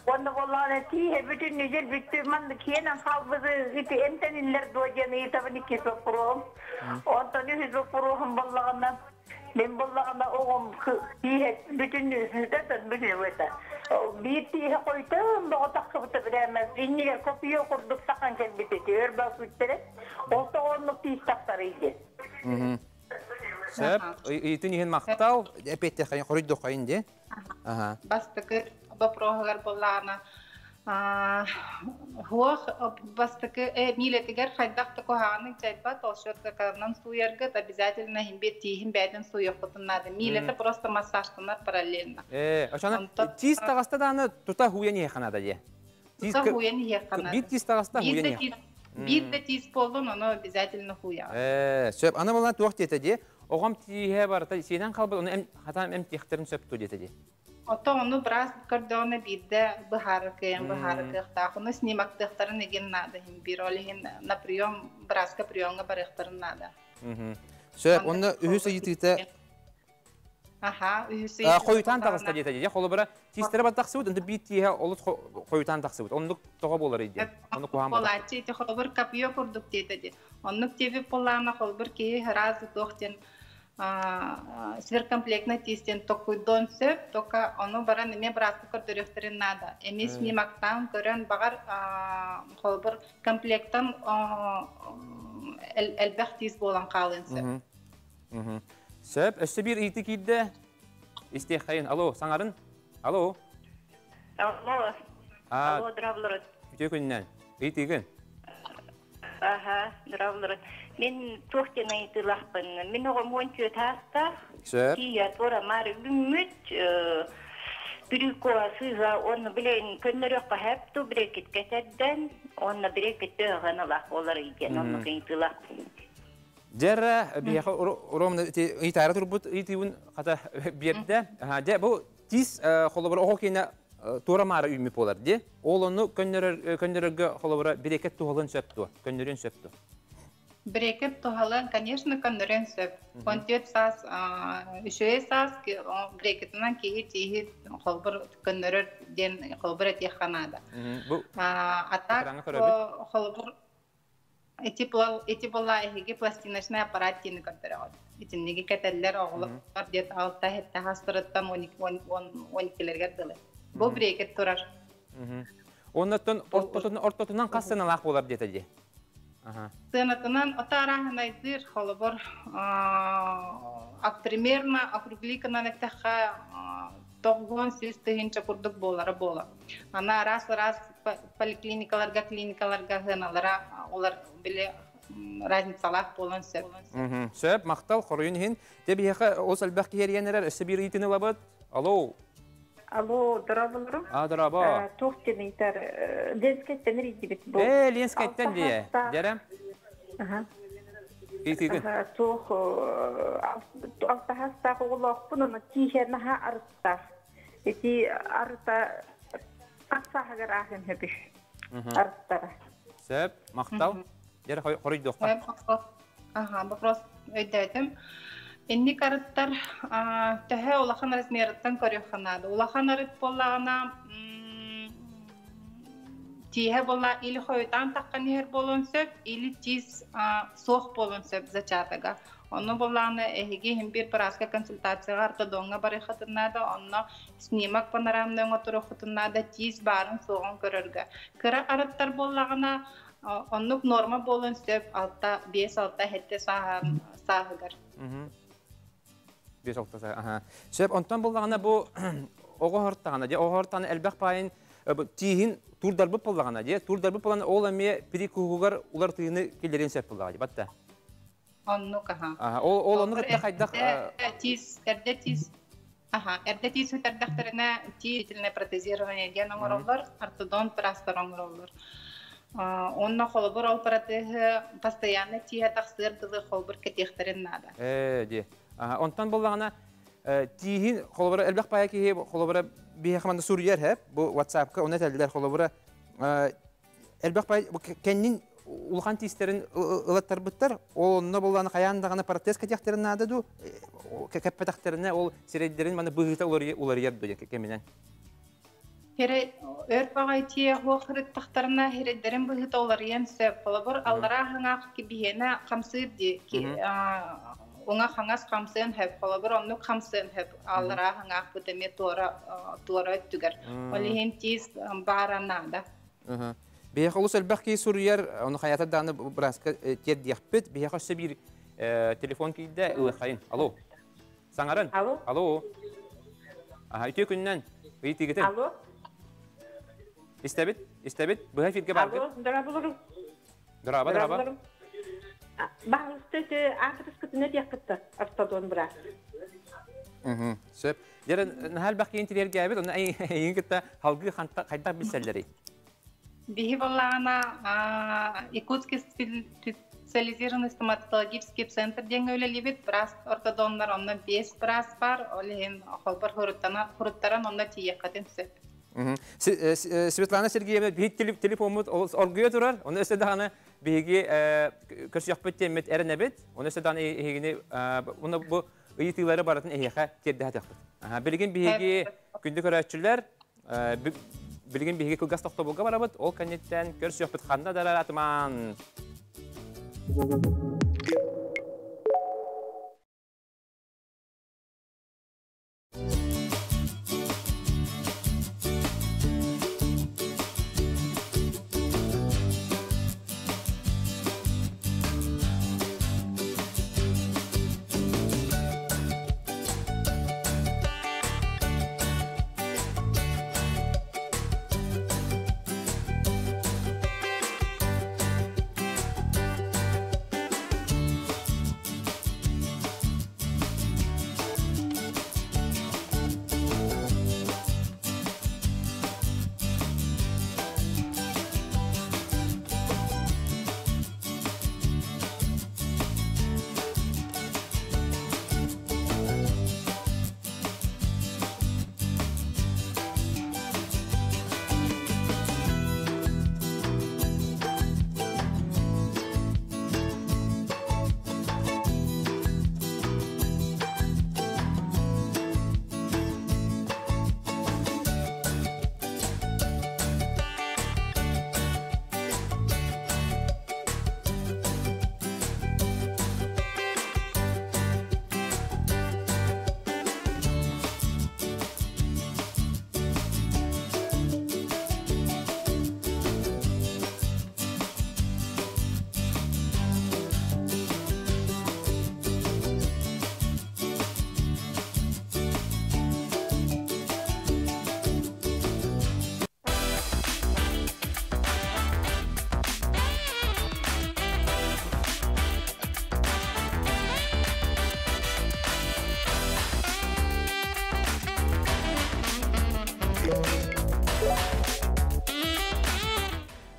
Онды болағына тиhe bütün нөзел бүтті манды кенен қалбызы үті әнтенілер дуа жемі етабын икес өпіруғым. Онтан үхіз өпіруғым болағына. Мен болағына оғым тиhe bütün нөзелден бүне өті. Bir tиhe қойтым, бұғы таққы бұты бірәмәз. Иннегер көпіе құрдық саққан кәлбететі, өрбәк үттірек. Олта оғынлық тиіс тақтары еде. Сәп, үйтін еген мақтау, әпетте қайын, құрыйды қайын де? Бастықы бапроғығар болағына. Хуақ бастықы милетігер қайдақты қоғағының чайпат, ол шөткі қағынан суяргыт, обязательно химбет тихин бәдін суя құтынады. Милеті просто массажтынар параллельно. Ошаны, тиіс тағаста да аны тұта хуя не қанада де? Тұта хуя не қанада. Бит тиіс тағаста хуя не. Бит де тиіс болын, оны обязательно хуя. Сөп, аны болған туақ деді де, оғам тиіге барыта, сенен қалбы, оны хатан әм тиіқтерін сөпту деді де. Ото onu biraz kırdığını bildi, baharıkıyım, baharıkıyıqtaq. Onu snimaktığıqtarın egen nada. Bir olihin na priyom, brazka priyonga barıqtarın nada. Söp, onu ühüse yitirte... Аха, үйсі. Қойытан тағыста дейті дейді. Қолы бұра тестері бат тақсы бұд, үнді бейт тейе олыс қойытан тақсы бұд. Онлық тоға болар еді. Оны қоған бұд. Қолы әтчейті қолыбыр капио құрдық дейді де. Онлық тебе болағына қолыбыр кейі разы тоқтен сверхкомплектный тестен токуйдон сөп, тока оны баран еме біразды көрдіректерін нада. Емес немақтан көрін бағар қолыбыр комплектан әлбәқ тез болан қалын сөп. Сөп, өсі бір үйті кейді істеқ қайын. Алло, саңарын? Алло? Алло, дұрабылырын. Үте күнінен. Үйтігін? Аха, дұрабылырын. Мен тоқтен айтылақпын. Мен оғым 14 таста. Сөп? Кия тора мары бүміт. Бүрікуа сыза, оны білейін көннірек қағапту бірекет кәтәдден. Оны бірекет өғанылақ олар екен. Оны қийтылақ. Дәрі бияқы ұромны ұйтары тұрбыт ұйтыуын қата берді. Бұл тез қолы бір оғы кейіне тура мары үймеп олар. Ол оны көннерігі қолы бір бірекет тұғылын сөпту, көннерін сөпту. Бірекет тұғылын, конечно, көннерін сөп. 14 сас, 3 сас, бірекетінен кейі тейі қолы бір көннерір ден қолы бір әтек қанады. Атақ қолы бір эти была эги пластиночный аппарат тени көрдөрөт. Итинеги кетелер оглуктар дет алта хетта хастырыттан 12-лерге дылы. Бу брекет турар. Оннан ортотунан кассаналак болар детеди. Сынатынан отарахана изир холобор примерно округликанан эттаха 9-8 тыгынча курдук болары бола. Ана раз поликлиникаларга, клиникаларга гыналара олар биле разницалак болон сөп. Сөп, мақтал, қорыйын хин. Тебі еқі осы әлбәқ кейергенерер, өсі бір етіні лабыд. Алло. Алло, дұрабылырым? Дұраба. Тоқтен айтар, ленскайттен рейді бет бұл. Ленскайттен дие. Дәрім? Етігін? Тоқ, алтахастағы олақ бұнын тиішернаға арыстақ. Эти арыста ақсағығыр ағын хөбіш. Арыстары. Сөп, мақтал. Дәрі қорыйды оқта. Вопрос өйдәдім. Энни карыттар тәһә улахан размерыттан көріқанады. Улахан арыт болағына тиһә бола или хойдан таққан ер болын сөп, или тиз соқ болын сөп зачатыға. Оны болағына әйге бір парасқа консультацияға ортодонға бары қытынады, оны снимак панорамның отыру қытынады, тиз барын соғын көріргі. Кірі арыттар болағына онлық норма болын сөп 5-6 хетте сағығыр. 5-6 сағығыр. Сөп, онтан болағына бұл оғы ғырттағына, оғы ғырттағына әлбәқ байын тиhin turdarby bolagana diye turdarby bolan ol eme piri kugugar ular tıyını kellerin sep bolaga batta. Onnu kaha. Aha ol onu da haydak tiz erde tiz hüterdakterine titilne protezирование diye номероллар ортодонт простаромоллар. Онна холбор оперативы постоянно тие тахсыр дылы холбор кетехтерин нада. Ди. Онтан болагана тиhin холбор элбек баяки холбор бихаманда Сурiyar hep bu WhatsApp'ka ona teldiler холбора элбек бай кеннин улхан тистерин ылаттар быттар онна болганы каяндаганы протез кетехтерин нада ду кеппетахтерине ол сиреддерин мана быгыта улар ярды кеменен. Хере өрпагай тие хохрит тахтарына хереддерин быгыта улар янсы холбор аллара хаңак кибиена камсыр ди Онга хангас хамсен хеп холобор онну хамсен хеп аллара хангак бутеме тора өттүгер. Олихин тиз баранада. Бияха улус элбахки Сурiyar оны хаята даны браска тер диякпет бияха bir телефон кийде ылыхайын. Алло. Саңарын? Алло. Алло. Үтө күннен ыйтигетен. Алло. Истебит. Быга фитке барды. Алло, дұрабылырым. Дұраба. Бағылысты ақырысқытыны дияқытты ортодон бұра. Сөп. Дерін әл бақи ентелерге әбет, оны әйін күтті халғы қайдақ білсәлдері? Бихи болағына Якутский специализированный стоматологический центр ден өлелебет, біраз ортодонлар, онна 5 біраз бар, олеген қолбар хұрыттаран онна тиеқатын сөп. Светлана Сергеевна бейт телефонмут оргуя турар, оны өсі дағаны бейге көрсі яқпет темет әрін әбет, оны өсі дағаны егіне, оны бұл ıyıtıları baratın ehiyaqa terdeha taqtı. Bilgin bihigi gündük öğretçiler bilgin bihigi kılgas toxtobulga barabıt, ol kannetten görüş yok bitxanda darar atman.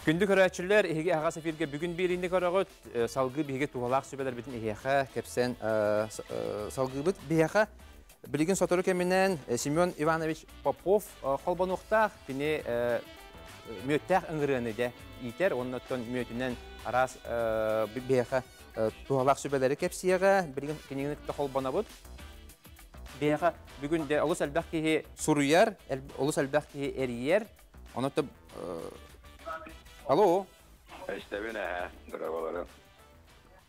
Gündük öğretçiler ehige ağa sefirge bugün birinde karağıt salgı bihige tuğalaq sübeler bitin ehiyaqa kepsen salgı bit bihaqa bilgin sotoru keminen Semyon Ivanovich Popov kolbanuqtaq bini müttaq ıngırını da iter ondan mütünden aras bihaqa tuğalaq sübeleri kepsiyaga bilgin kininglikte kolbanabıt bihaqa bugün de olus elbaqi suruyar olus elbaqi eriyer ondan Alo. İşte bine durabalarım.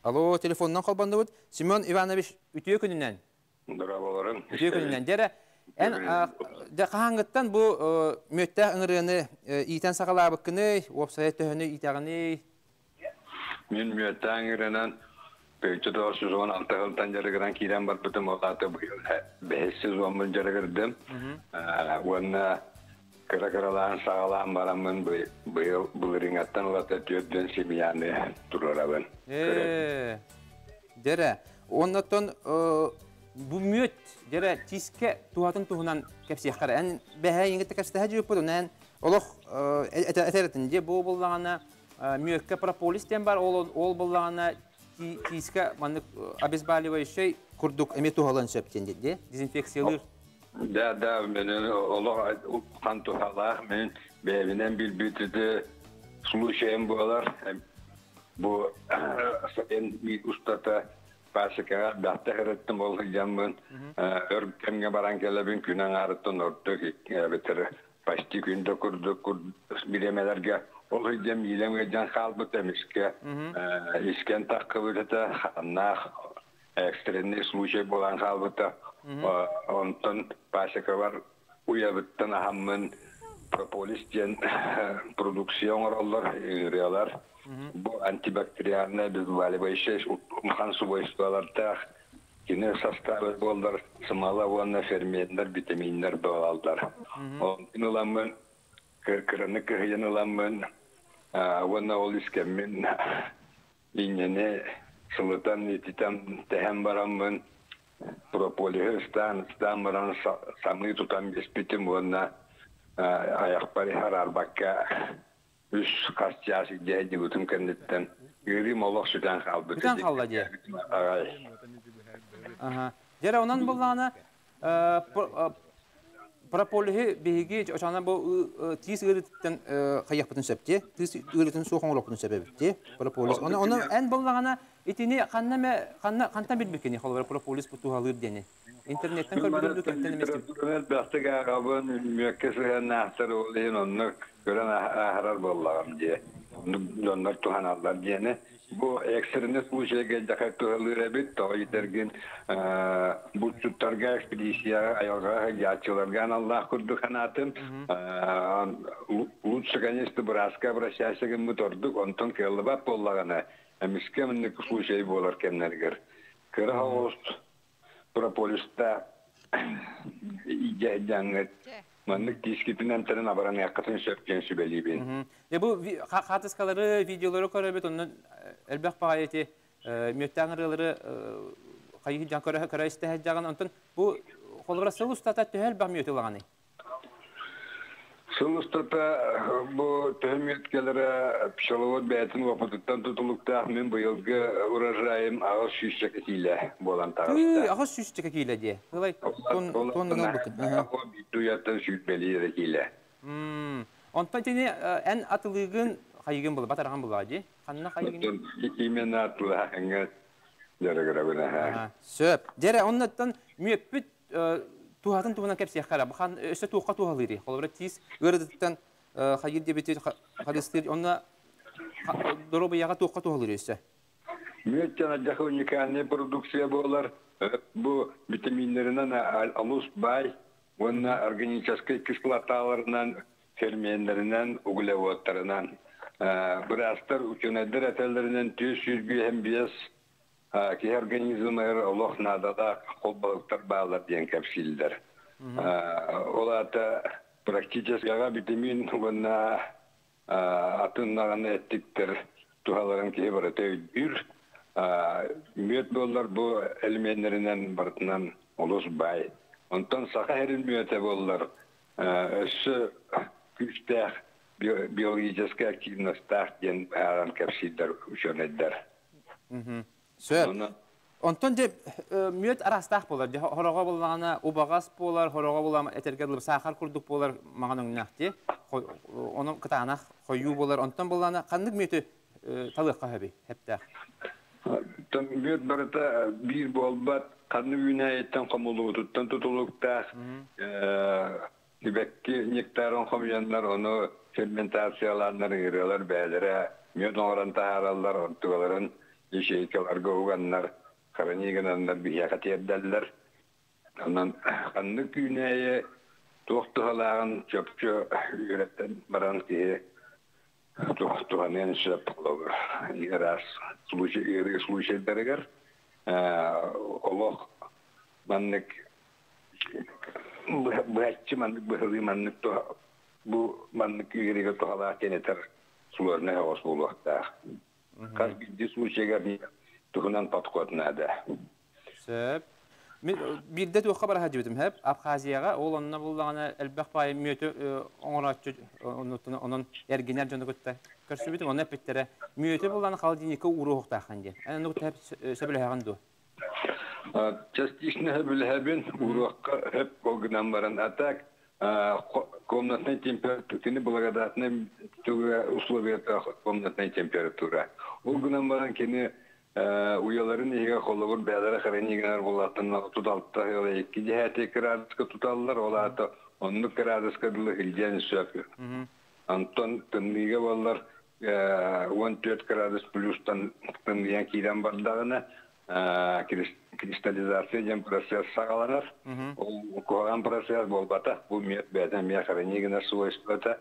Alo, telefondan kalbandı. Semyon Ivanovich ütüye gününden. Durabalarım. Ütüye gününden. Dere, en kahangıttan bu müttah ıngırığını iten sağalabıkkını, website töhünü itağını. Min müttah ıngırığının 1916 yıldan jarıgıran kiren var bütün olatı bu yıl. 500 yıldan jarıgırdım. Ona kara-karalan sağlam baramın bu yıl buleringattan olata tüyödden simiyani durarabın. Dere, ondan bu müt, dere tiske tuhatın tuhunan kepsiyakar. En behe yengette kepsiyakar jüpüdün. En oluk eteretince bu bullağına müyekke propolisden var. Ol bullağına tiske abezbali şey kurduk eme tuhalan söpten dedi. Dezinfeksiyalır. Da benim Allah kan tuhalar men bevinen bir bütüde sulu şeyim bular. Bu en bir ustada başka bahsettim olacağım. Örgütümge baran kelebin günen arıttın ortak beter pasti günde kurduk bilemelerge olacağım yilem can kalbı temiske isken takıbıda anna ekstrenli sulu şey bulan kalbıda ondan başka var uyabıttan hamın propolisjen prodüksiyon rollar riyalar bu antibakteriyalne biz valiba şey umkan su boyutlarında yine sastavı bollar smala ona fermenler vitaminler bağallar onunla kırkırını kıyınılamın ona oliskemin inyene sılıtan nititan tehem baramın Propolistan baran samlı tutan bispitim ona ayakları harar bakka üst kasçası cehdi bütün kendinden yürüyüm Allah sütten kaldı. Sütten kaldı diye. Jere onan bullağına propolihi bihigi oçana bu tis ırıttan kayak bütün septi. Tis ırıtın soğuk olup bütün sebebi. Propolis. Onun en bullağına Итини канна билбекени холбар прополис бутугалыр дени. Интернеттен көрбүлдүк кемтен эмес. Бәхтәгә габын мөккәсәгә нәхтәр олын онны көрән ахрар буллаган ди. Доннар туханалар дине. Бу экстренне случайга дәхәтүләре бит тагыйтәрген бу чуттарга экспедиция аягага ячыларга Аллах күрде ханатым. Лучше, конечно, браска обращайся к мотордук, он тон келба поллагана. Эмискә менне случай булар кемнәргә. Кырагыз прополиста идәңгәт. Маннык дискипинен тәрен абаран якытын шөпкен сүбелибин. Бу хатыскалары, видеолары көрөбөт, оннан элбәк багайты мөттәңреләре кайгы жанкора карайсты хаҗаган онтон бу холбара сылустата төһәл баг мөтүлаганы. Сылустата бу төһмәткәләре пшалават бәйтен вакыттан тутулукта мен быелгы урожайым агыс шишчек килә булган тарихта. Агыс шишчек килә ди. Булай тоннан бутын. Дуяттан шүтбеләре килә. Онтон тине эн атылыгын кайгын булып батарган булагы. Канна кайгын. Именно атылыгын дәрәгәрә. Сөп. Дәрә оннан мөппит туһатын туһунан кепсия хара. Бахан өсө туһка туһалыри. Холбара тиз гырдыттан хайыр дебете хадистер онна дороба яга туһка туһалыри өсө. Мөттән аҗахы уникальный продукция булар. Бу витаминнәреннән алус бай, онна органический кислоталарыннан, ферментләреннән, углеводтарыннан, брастар үчүнәдер әтәләреннән 300 ки организмлар Аллах надада холбалыктар bağlar дигән капсилләр. Олата практически витамин гына атыннан әттиктер тухаларын кебер әтәйдүр. Мөт буллар бу элементләреннән бартынан олос бай. Онтан саха һәрин мөте буллар. Эше күчтә биологический активностьтә дигән капсилләр үчүнәдер. Сөп. Онтон деп мөт арастах болар. Хорога булганы убагас болар, хорога булган этергәле сахар курдук болар маганың нахти. Оның кытанах кою болар. Онтон булганы кандык мөте талыкка хаби хәптә. Тон мөт барыта бир болбат канны юнәйттән камылу туттан тутулукта дибекки нектарын хамяннар оны ферментацияларны гыралар бәйләре мөт оран тахаралар ортугаларын ишейкаларга уганнар харанигеннар бияхат ердәлләр. Аннан канны күнәе тохталаган чөпчө үрәттән баран ки тохтаганын шәпкалар. Ирас случай дәргәр. Аллах маннык бәчче маннык бәһри маннык то бу маннык йөрегә тохала тенетер суларны авыз булакта. Каз бирде случайга тухунан паткотнада. Сөп. Бирде тухка бара хаҗибетим хәп Абхазияга ул онна булганы элбәк бай мөте оңратчы онын эргенер җаны көтте. Көрсөбетим оны петтере мөте булганы халдиника урухта ханде. Аны көтеп сөбеләгән ду. Частично bilhebin уракка hep когнан баран атак комнатная температура благодатная условия комнатная температура. Угнан баран кене уяларын иге холлогор бәдәре хәрәнигәр булатыннан туталта 2 градуска туталлар олата 10 градуска диле хилҗән сөп. Антон тынниге баллар 14 градус плюстан тынниян кирән бардагына кристаллизация дигән процесс сагаланыр. Ул курган процесс булбата, бу мет бәдән хәрәнигәр свойствата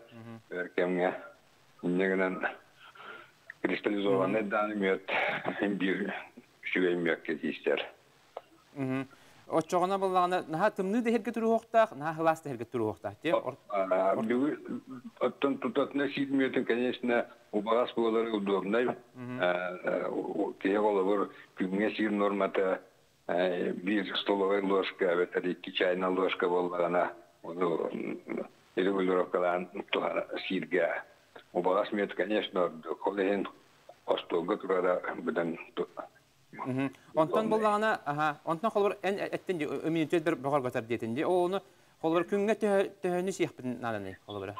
кемгә нигән кристаллизованный данный мет бир шугай мекке дистер. Оччогона булганы наһа тымны дәһәргә туры хохтак, наһа хлас дәһәргә туры хохтак, ди. Бу оттон тутатны сидмәтен, конечно, убагас булары удобный. Теголовор күнгә сир нормата бир столовая ложка, это 2 чайная ложка булгана. Аны регулировкалан туган сиргә. Убагас мет, конечно, колен остолга турара бидан. Онтон булганы, онтон холбар әттен иммунитет бер багар гатар диетенде. Оны холбар күнгә төһәне сихбин наланы холбара.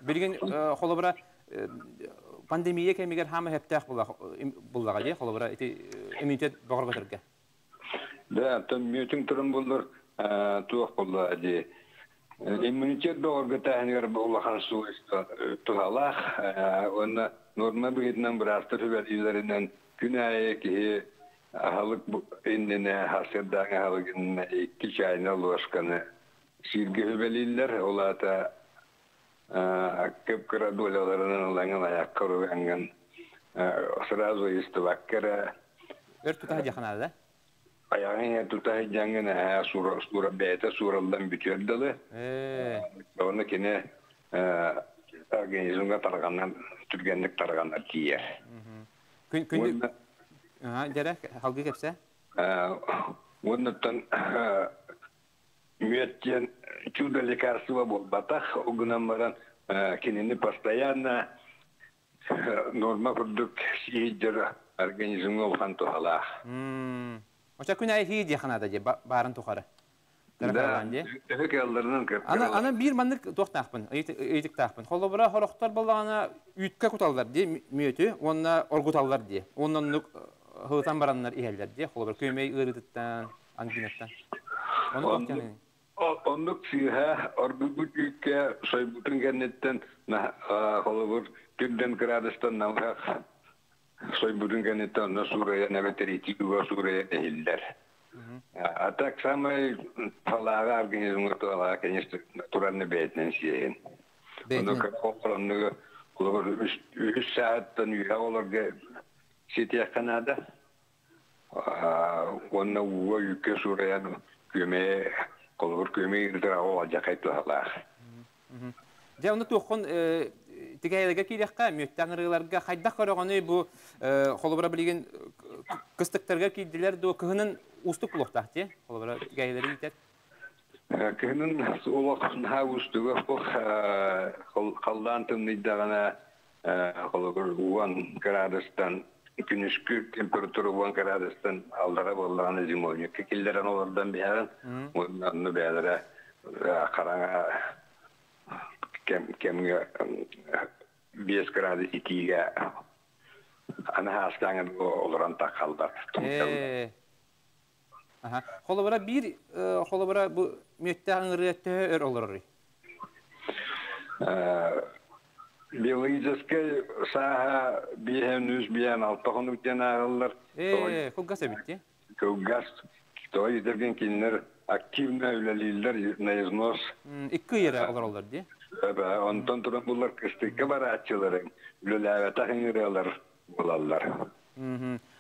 Билген холбара пандемия кемигер хама хептах буллага же, холобра ити иммунитет багыр батырга. Да, там мютинг турун булдур, туох булла ди. Иммунитет багырга тахнигер буллахан суйста тухалах, онна норма бигитнен бирастыр хөбелилеринен күнәе ки халык иннене хасырдан халыгын икки чайна лошканы сирге хөбелилер олата кепкара долаларынан ланган аяккару анган сразу истоваккара Өртүтә жахана да. Ayağın tutar jangana sura beta suraldan bitirdiler. Onu kine organizmga targandan türgenlik targanlar diye. Gün Derek halgı kepse? Ondan müettiyen чудо лекарства был батах угнамаран кинени постоянно норма продукт сидер организмга улхан тухала. Ocha күнәй хиди ханада же барын тухары. Да. Ана bir manlık toxtaqpın, eytik taqpın. Холобра хорохтар балана үткә куталдар ди мөтү, онна оргуталдар ди. Оннан хылтан бараннар иһәлләр ди. Холобра көмей ырыттан, ангинаттан. Оны тоқтаны. Онлuk siha orgutükке soybutun gennetten холобр türden gradıstan namhaq soybutun gennetten Suraya neveteri tikiwa Suraya ehiller. Atak samay talaga organizmga talaga конечно turanne beytnen şeyin. Onu kapılanı olur 3 saatten yuha olurga sitiya kanada. Onu uwa yükke Suraya köme olur köme irtira olacak aytu hala. Ja onu toxun tigaylarga kirəxqa möttəngirlərə xayda qarağını bu xolobra bilgin qıstıqlarga kirdilər də kıhının ustuqluqtaqdı. Xolobra tigayları itər. Kıhının ustuqluqna ustuq qaldan tımnidağına xolobra 1 gradusdan günüskü temperatürü 1 gradusdan aldıra bolğanı zimoniya. Kekillərin onlardan bəyən onlarını bəyələrə qarana kemge 5 grad 2'ye ana hastanın olaran takallar. Aha. Holobra bu möttəğin rüyətə olur. Biolojik saha henüz bir altı ağırlar. Kogasa bitti. Kogas. To izlerken kinler aktivne üleliler neiznos. 2 yere olur diye. Ondan sonra bunlar kıstıkka baratçıların ülelere takınırlar bulallar.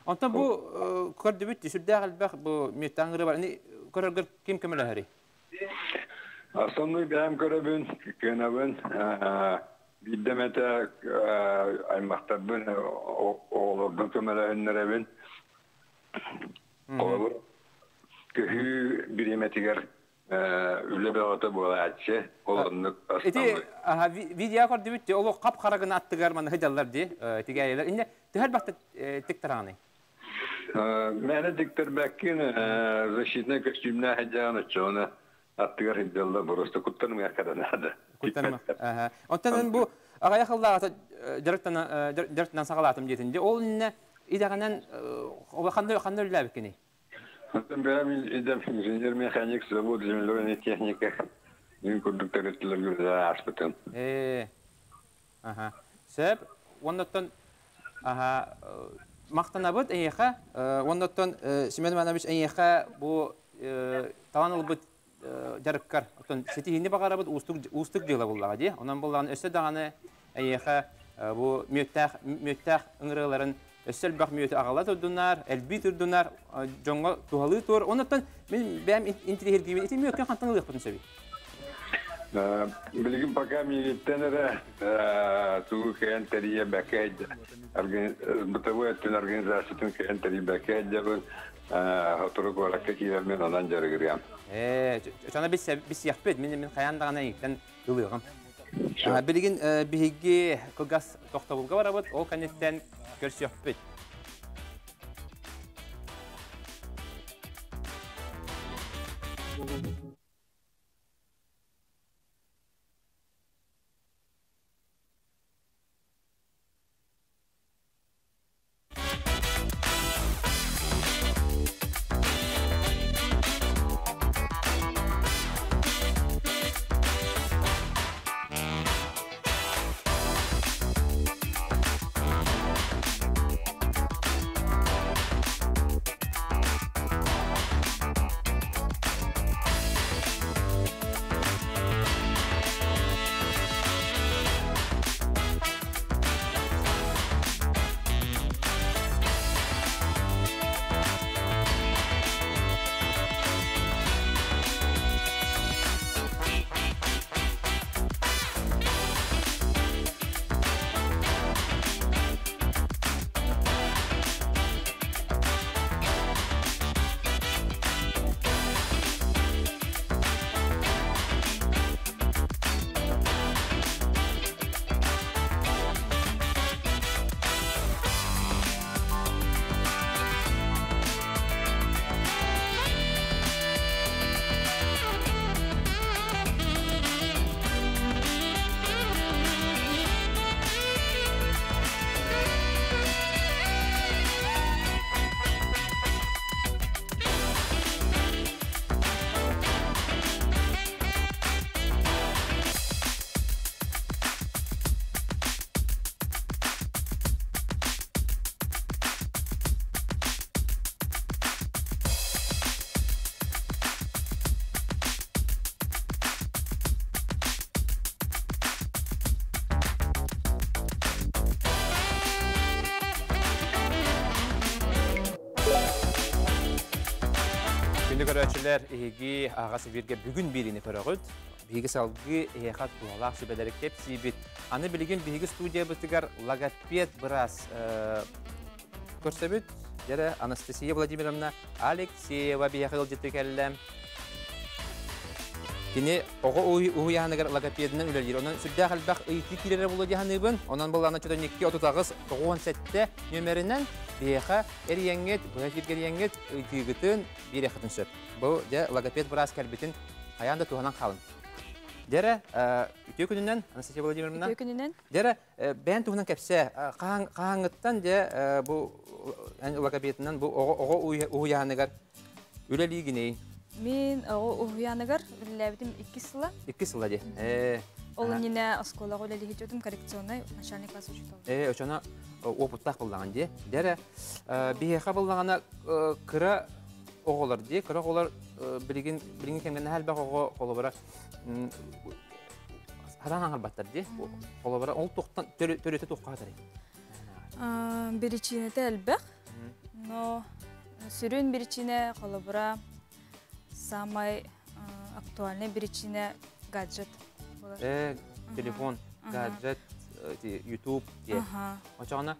Ondan bu kordu bitti. Sürdağıl bak bu möttəğin var. Korargır kim kimler Aslında benim körabın, könabın, bir demete aymaktabın, oğlurdun kömelerinlere bin. Olur. Köhü bir yemetiger ülle bir ata bulaşçı, olanlık aslında. Video kordu bitti. Olu kap karagını attıgar manı hıcallar diye. Tigaylar. İnne her bakta tiktarağını. Mene diktir bekkin, reşidine köştümüne hıcağını çoğuna. Attıgar hiddiyorlar burası. Kuttanım yakada nerede? Kuttanım. Ondan bu ağaya kıldağı dörtten sağalatım yetince. O ne idağından kandı öyle bekini? Benim idem inженер mekanik zavod zemlöğüne teknika. Benim kurduklar ettiler güzel aspıtın. Sebep ondan maqtanabıt eyeqa ondan Simen Manabiç eyeqa bu talanıl bit jarıkkar oton setihini bagarabıt ustuk jıla bullaga diye. Ondan bullan össe dağını eyeqa bu möttaq ıngırıların össel bak mötü ağalat ödünler, elbit ödünler, jonga tuhalı tur. Ondan benim intrihir gibi eti mökken kantanılıq butun sebi. Bilgin paka milittenere tuğu kayan teriye bakaydı. Butavu ettin organizasyonun kayan teriye bakaydı. Oturup olarak kekilermen ondan jarıgırıyam. Sana biz yapıp min kayandağına yekten yılıyığım. Bilgin bihigi kogas toxtabulga var abad, o kanetten görüş yapıp. Күнді көрәтшілер еге ағасы берге бүгін беріне көрәғыд. Бейгі салғы еқат бұғалақ сөбәлері кеп сейбет. Аны білген бейгі студия бұтығар логопед біраз көрсөбіт. Жәрі Анастасия Владимировна Алексеева бейақыл жетті кәлілі. Кені оғы ұйағанығар логопедінің үлелер. Онан сүрді қалбақ ұйты келері болу дегенігін. Онан болағына чөді 2-30 97 нөмерінен бейеқа әрiyengет, бұғашергер еңгет ұйтығытын бейеқытын сөп. Бұл логопед біраз кәлбетін аяғында туғанан қалын. Дәрі, үтеу күнінен, Анастасия Владимировна? Үтеу күнінен? Дәрі, бән туғынан кәпсе, қағаңыттан бұл логопедінен бұл оғы ұйағанығар үлелігіней. Мен ұғыянығар үліләбітім 2 сыла. 2 сыла де. Олын ене осколаға үлелігі жөдім коррекционный начальник класс учетал. Өчана опыттақ болдаған де. Дәрі, бейеқа болдағана кірі оғылар де. Кірі оғылар білген кемгені әлбәқ оғы қолы хадан аңғар баттар де. Қолы бара ол тоқтан төреті тоққа қатар. Бірічінеті әлбәқ. Но сүрін бірічіне қолы бара самый актуальный причина гаджет. Телефон, гаджет, YouTube. Очағына,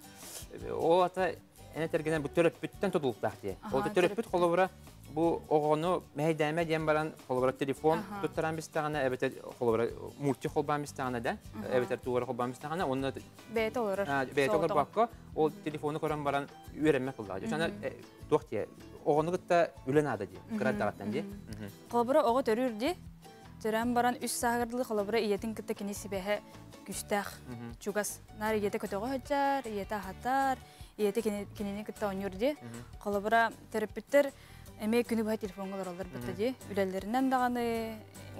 ол ата әнетергенен бұл төрөппіттен тұтылықтақ де. Ол төрөппіт қолы бұра бұл оғыны мәйдәме дем баран қолы бұра телефон тұттаран бістіғана, әбетер қолы бұра мульти қолбан бістіғана да, әбетер туғары қолбан бістіғана, оны бәйті олар. Бәйті олар баққа, ол телефоны көрін баран үйеренме қылдағы. Очағына, тоқты оғыны күтті үлен ады де, қыраддағаттан де. Қолыбыра оғы төрір де, түрен баран үш сағырдылы қолыбыра иетін күтті кені себәхі күштәқ, чугас. Нар иеті көтіғі хөджар, иеті ағаттар, иеті кенені күтті оңыр де. Қолыбыра түріппіттір әме күні бұға телефонғалар олар бітті де. Үләлерінен дағаны,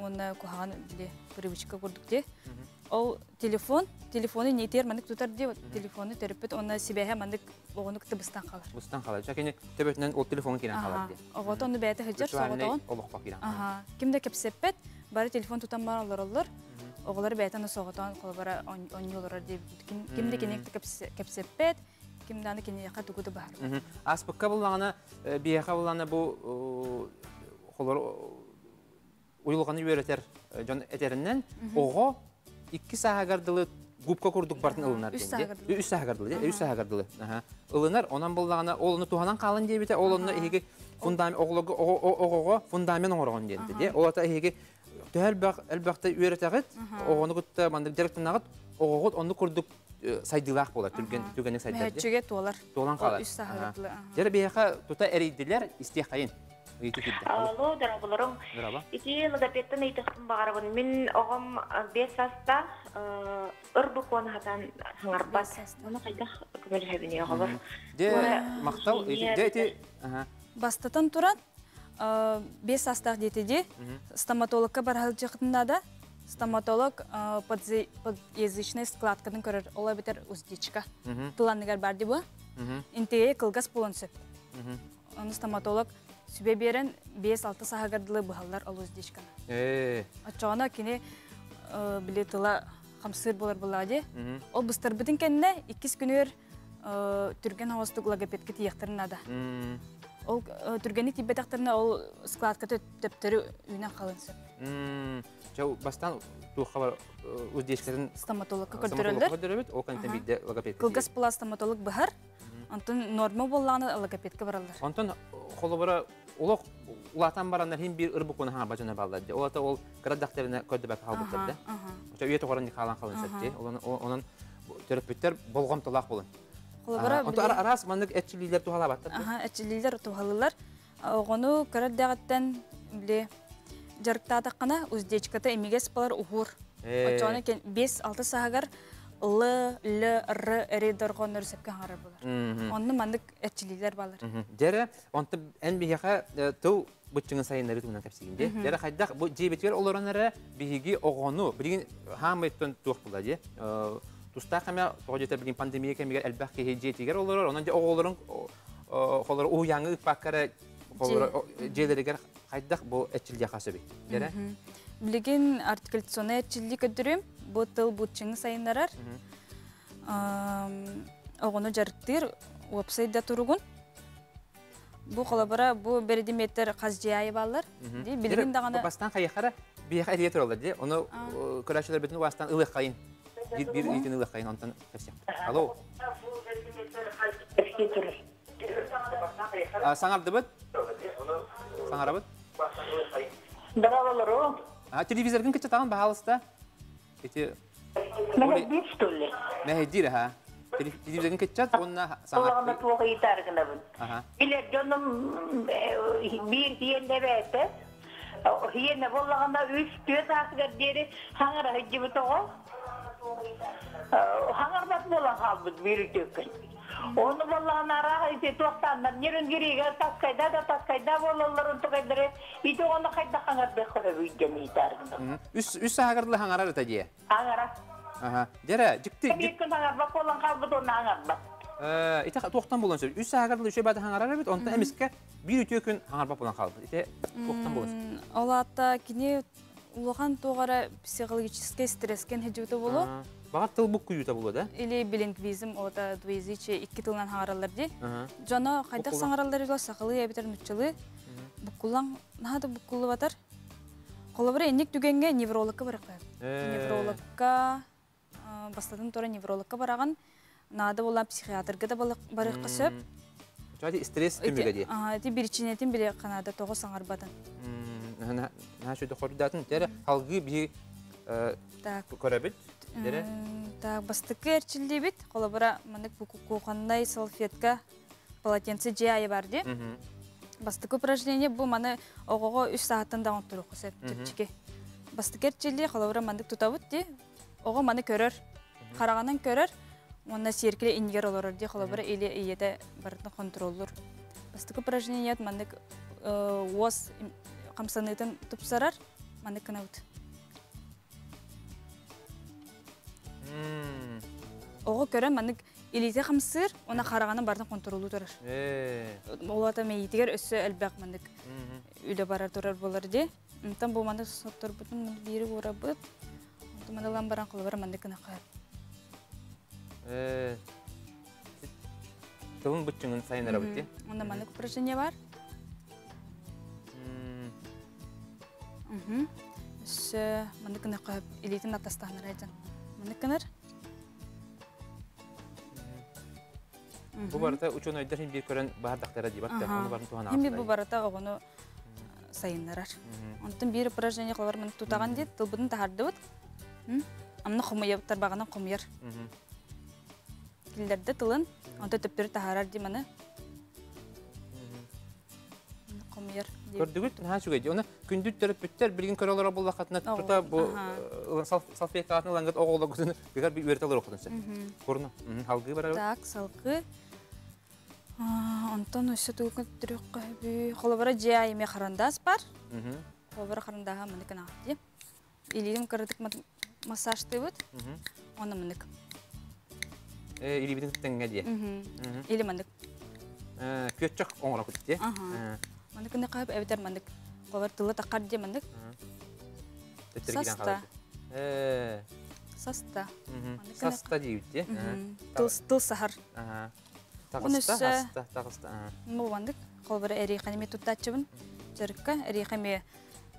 оны көғаған привычка көрдік де. Ол телефоны нейтер мандық тұтар де, телефоны түріппіт, оны себәхі мандық оғыны күтті бұстан қалар. Бұстан қалар. Жәкені төбетінен ол телефоны керен қалар де. Оғыты оны бәйті хөджар, соғытығын. Кімді кепсеппет, бары телефон тұтан бар олар. Оғылары бәйтіні соғытығын қолыбара оңы олар деп. Кімді кенекті кепсеппет, кімді аны кенеяқа түгіді бар. Аспыққа болағына, бейеқа болағына бұл ұйылғаны үйеретер жон әтерінен оғы 2 сағағардылы губка көрдік бартын ылынар. 3 сағағардылы. Илынар, онан болағына олыны туғанан қалын дейбеті, олыны еге оғыға фундамен оңырған дейді. Олата еге әлбәқті үйеретәғыт, оғыны күтті мандық директін ағыт, оғығыт оны көрдік сайдылақ болар, түгенік сайдылар. Мәхетчіге туалар. Туалан қалар. 3 сағағардылы. Жәрі бейеқа тұта әрейділер істеқ қайын. Алло, дұрабылырым. Ити логопедтен ейтіқтің бағарабын. Мен оғым 5 саста ұрбық оны хатан хаңарбат. Оны қайдақ көмелі әбіне оғылыр. Де мақтал, Бастатан тұран 5 састақ детеде стоматологқа барғал жықытында да стоматолог подъязычный складкадан көрір. Ола бітер уздечка. Тыланығар бар дебі. Интеге қылғас болын сөп. Оны стоматолог Сүбе берен 5-6 сағағардылы бұғалар ол өздешкана. Отчағына кені біле тұла қамсыр болар болады. Ол бұстар бұдың кәніне 2 күнер түрген хавастық логопедке тияқтырын ада. Ол түргені тибетақтырына ол складқа төптері үйінен қалынсы. Жау бастан туыққа бар өздешкерін стоматологқа көрдірілдір. Ол кәнеттен бейді логопедке. Қылғас бұла стоматолог бұғар. Антон норма болғаны логопедке баралдар. Антон қолы бара олық улатан барандар хем бір ұрбық оны хаңа бажына балдады. Олата ол қыраддақтеріне көрді бәкі қалбыттарды. Үйеті қорын қалан қалын сәтте. Онын төріппеттер болғам тұлақ болын. Арас маңдық әтчілейлер туғала баттыр. Әтчілейлер туғалылар. Оғыны қыраддағыттан жарықта атаққана өздечката емегес балар ұғыр. 5-6 сағағар Р өрсепке ғарар болар. Онны мандық әтчілейлер балар. Дәрі, онты ән бейеға тұл бұтчыңын сайынлары тұғынан кәпсегінде. Дәрі қайдақ бұл жейбетер оларынары бейеге оғыну, білген хамайттың туық болады. Тұста қаме тоғыдетер білген пандемия кәмегер әлбәқ кеге жейтегер оларыр. Онан де оғыларын ұяңы ұқпаққары жейлерігер қайдақ бұл әтчілге қасы бей. Дәрі? Білген артикуляционный әтчілді көдірім. Бұл тыл бұтчыңы сайынларар. Оғыны жарықтыр, веб-сайтда тұрығын. Бу колобара бу бердиметтер казжайы баллар. Ди билген дагана бастан кайхара бияха элетер олар ди. Оны көрәшеләр битен бастан ылык кайын. Bir итен ылык кайын онтан керсек. Алло. Саңарды бит? Саңара бит? Бравалар о. Телевизордың кече тагын баһалыста. Эти Мәһәдир что ли? Мәһәдир ха. Телевизордың кече онна Оларга саңар. тугы итәргенә бу. Аха. Иле җаным бир диендә бәте. Хиене боллаганда 3-4 асгар дери хаңара һәҗибе тога. Хаңарбат болан халбыт бир төккән. Onu vallahi narahat eti tohtanlar. Nerün giriga taskayda bolalların tukayları. İti onu kayda hangar bekara büyüdeni itargında. Üç sahagarlı hangarar öteciye. Hangarar. Aha. Dere, ciddi. Bir gün hangar bak olan kalbıt onu hangar bak. İte tohtan bulan söylüyor. Üç sahagarlı üçe bada hangarar evet. Ondan emiske bir ütü gün hangar bak bulan kaldı. İte tohtan bulan söylüyor. Олата кини улахан тоғара психологический стресскен хеджута болу. Бағар тыл бұқ күйута болу да? Или билингвизм, ота двуязычие, икки тылынан хаңаралар ди. Жана қайдақ саңаралар ила сақылы ябитер нүтчылы. Бұққулан, нахады бұққулы батар. Қолабыры еннек дүгенге неврологқа бараққа. Неврологқа, бастадың тора неврологқа бараған. Нады болан психиатрға да барыққа сөп. Жады стресс түмеге де? Ди бірчинетін біле қанада тоғы саңар бадын. Шөйді қордатын, дәрі халғы бі көрәбіт? Так, бастықы әрчілді бит. Қолабыра мәнік бұқуқандай салфетка полотенце жайы бар де. Бастықы упражнение бұл мәні оғыға 3 сағаттан дауын тұру қосып түпчіке. Бастықы әрчілді қолабыра мәнік тұтабыт де. Оғы мәні көрір. Қарағанан көрір. Онна серкілі ингер олар де. Қолабыра елі ейеді бардың контроллыр. Бастықы упражнение мәнік уаз қамсанытын тұпсарар. Мәнік кінауыт. Оғы көрі мәнік елейте қамсыр, оны қарағанын бардың контролу тұрар. Олата мейітігер өссі әлбәқ мәнік үйлі барар тұрар болар де. Үмтан бұл мәнік соттыр бұтын бері ұра бұт. Мәнілан баран қолы бар мәнік кіні қайып. Тылын бұтчыңын сайынара бұт де? Онда мәнік упражнение бар. Өссі мәнік кіні қайып елейтін атастағыныр айдан. Мәніккінер? Бұл барыта учен ойдар бір көрін бағардақтара дейбатты. Оны барын туған ақсылай. Бұл барыта оғыны сайынларар. Онтын бір упражнение қылар мәнік тұтаған дейді. Тұлбыдың тағарды бұд. Амны құмыя бұттар бағынан құмыяр. Келдерді тұлын. Онты төптері тағарар дей мәні. Құмыяр. Көрдігіт, оны күнді түріп бүттер білген көрелері бұл лақатына тұрта бұл салфетка атына лаңғыт оғылы күтіні бігер бір өрталар оқыдыңсы. Көріні, халғы бар әрі? Так, салқы. Онтан өсі тұғын түрік қайбі. Қолы бара жия еме қарандас бар. Қолы бара қарандаға мүнікін ағды. Илейдім көрдік массажды бұд. Оны мүнік. Илейбінің түттіңге де? Илей мүнік. Көтчақ оңыра күтті? Мәнік күні қайып әбетер мәнік. Қолар тылы тақар де мәнік. Саста. Саста. Саста дейбіт, Тыл сахар. Тағыста? Бұл мәнік. Қолбары әрейқанеме тұттатшыбын. Жарыққа әрейқанеме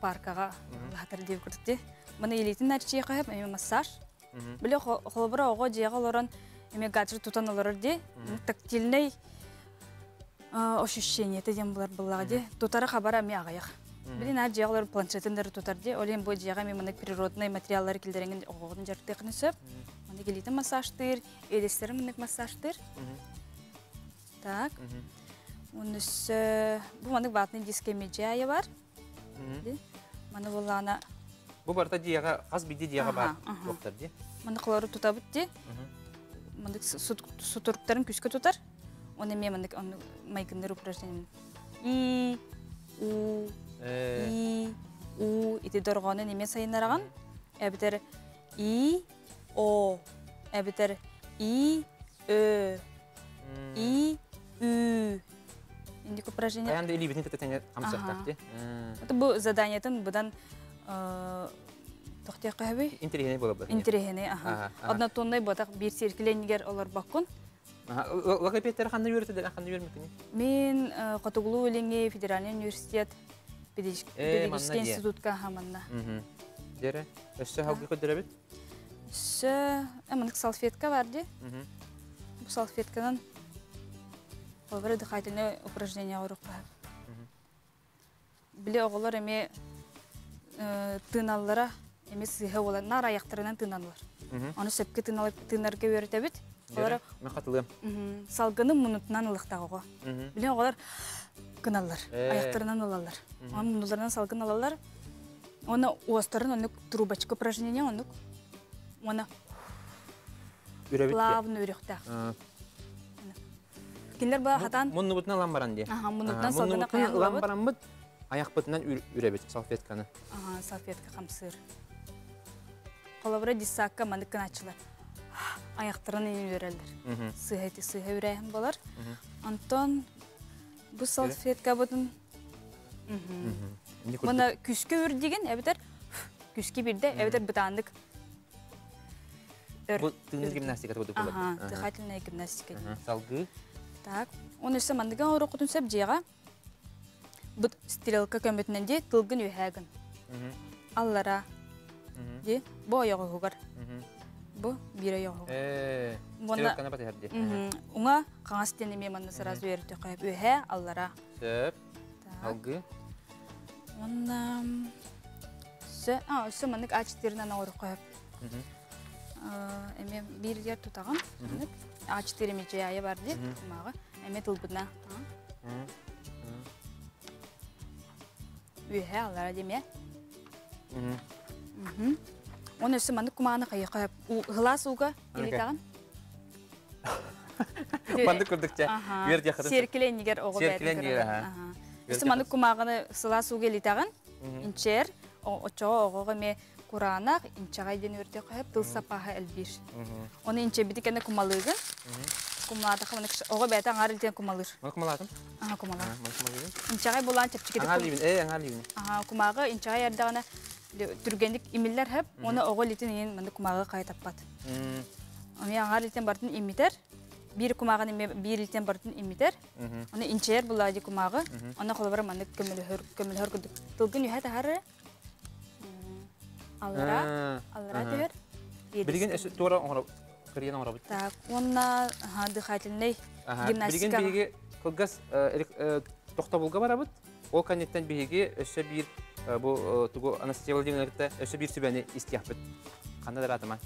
паркаға ғатыр дейбі күрдікте. Мұны елейтін әрчей қайып әме массаж. Біле қолбары оға жеға оларын әме гаджет тұтан олар де. Тактильный ощущение теден булар буллагы тутары хабара ми агаяк. Билин ар жаглар планшетендер тутар де. Олен бу жага ми мына природный материаллар килдерген огын жарты кынысып. Мына келите массажтыр, элестер мына массажтыр. Так. Унус бу мына ватный дискеме жая бар. Мына булана. Бу барта жага аз биде жага бар. Доктор де. Мына кылары тутабыт де. Мына сутуруктарын күскө тутар. Оны мемандык майгындар упражнение. И, у, ити дорғаны неме сайынараған. Әбітер и, о, әбітер и, ö, и, ü. Индик упражнение. Аянда или бітін тәтәне қамсақтақ де? Бұл заданиятын бұдан тоқтия қағабы? Интерегене бола бұдан. Интерегене, аха. Одна тоннай бұдақ бір серкіленігер олар баққын. Logopedler qanday öğretirler, qanday öğrenmekini? Мен Котугулу Өлеңе федеральный университет педагогический институтка хаманна. Дере, өссө халгы көдөрөбүт? Мындык салфетка бар ди. Бу салфетканан Овер дыхательное упражнение урукка. Биле оголор эме тыналлара эме сыйга болар, нар аяктарынан тыналар. Аны сөпкө тынарга өйрөтөбүт. Олар мен катылым. Салгыны минутунан ылыктагыга. Биле оголор кыналлар, аяктарынан алалар. Аны минутлардан салгын алалар. Оны остарын, оны трубочка упражнение, оны плавно өйрөктак. Киндер ба хатан. Мунну бутна ламбаран ди. Муннутан салгына каялабыт. Ламбаран бут аяк бутынан үрөбүт салфетканы. Салфетка хамсыр. Колобра дисакка мандыкын ачылар. Аяктарын үйрөлдөр. Сыйга үрәһен болар. Антон бу салфетка бутун. Мына күскө үр деген, эбитер күскө бирде, эбитер бутандык. Бу тыгын гимнастика болду. Дыхательная гимнастика. Салгы. Так, оны ise мандыган урокутун сеп жега. Бу стрелка көмөтүнөн де тылгын үйһәгин. Аллара. Де, бу аягы хугар. Бу бир аягы. Стрелканы батыр ди. Уңа каңастен эме манда сразу өртө кайып үйһә аллара. Сеп. Алгы. Онна сөй мандык А4-нан ауырып қойып. Эме бир жер тутаган. А4 эме жайы бар деп, мага. Эме тылбына. Үйе алара деме. Оны сөй мандык кумаганы кайып, глаз уга илетаган. Мандык көрдүкчө. Бер жакыды. Серкеленигер ого бер. Серкеленигер. Мандык кумаганы сылас уга илетаган. Инчер очого ого ме Куранах инчагай ден өртө кайып тыл сапаха элбир. Оны инче битикене кумалыгын. Кумалада кымны ого бета аңарылтен кумалыр. Мына кумаладым? Кумала. Инчагай булан чепчикеде. Аңарливин. Кумагы инчагай ярдагана түргендик имиллер хеп, оны ого литин ен мында кумагы кайтаппат. Аны аңарылтен бартын имитер. Bir kumağın bir ilten bartın imiter. Onu inçer buladı kumağı. Ona kolabara mandık kömülhör kuduk. Tılgın yuha taharı. Allara diyor. Bilgin doğru ona kariyen ona bit. Tak, ona dıhatiline gimnastika. Bilgin bilgi kılgaz toxta bulga bara bit. O kanetten bilgi öse bir bu tugu anesteziyol dinlerinde öse bir sübeni istiyah bit. Kanada rahatman.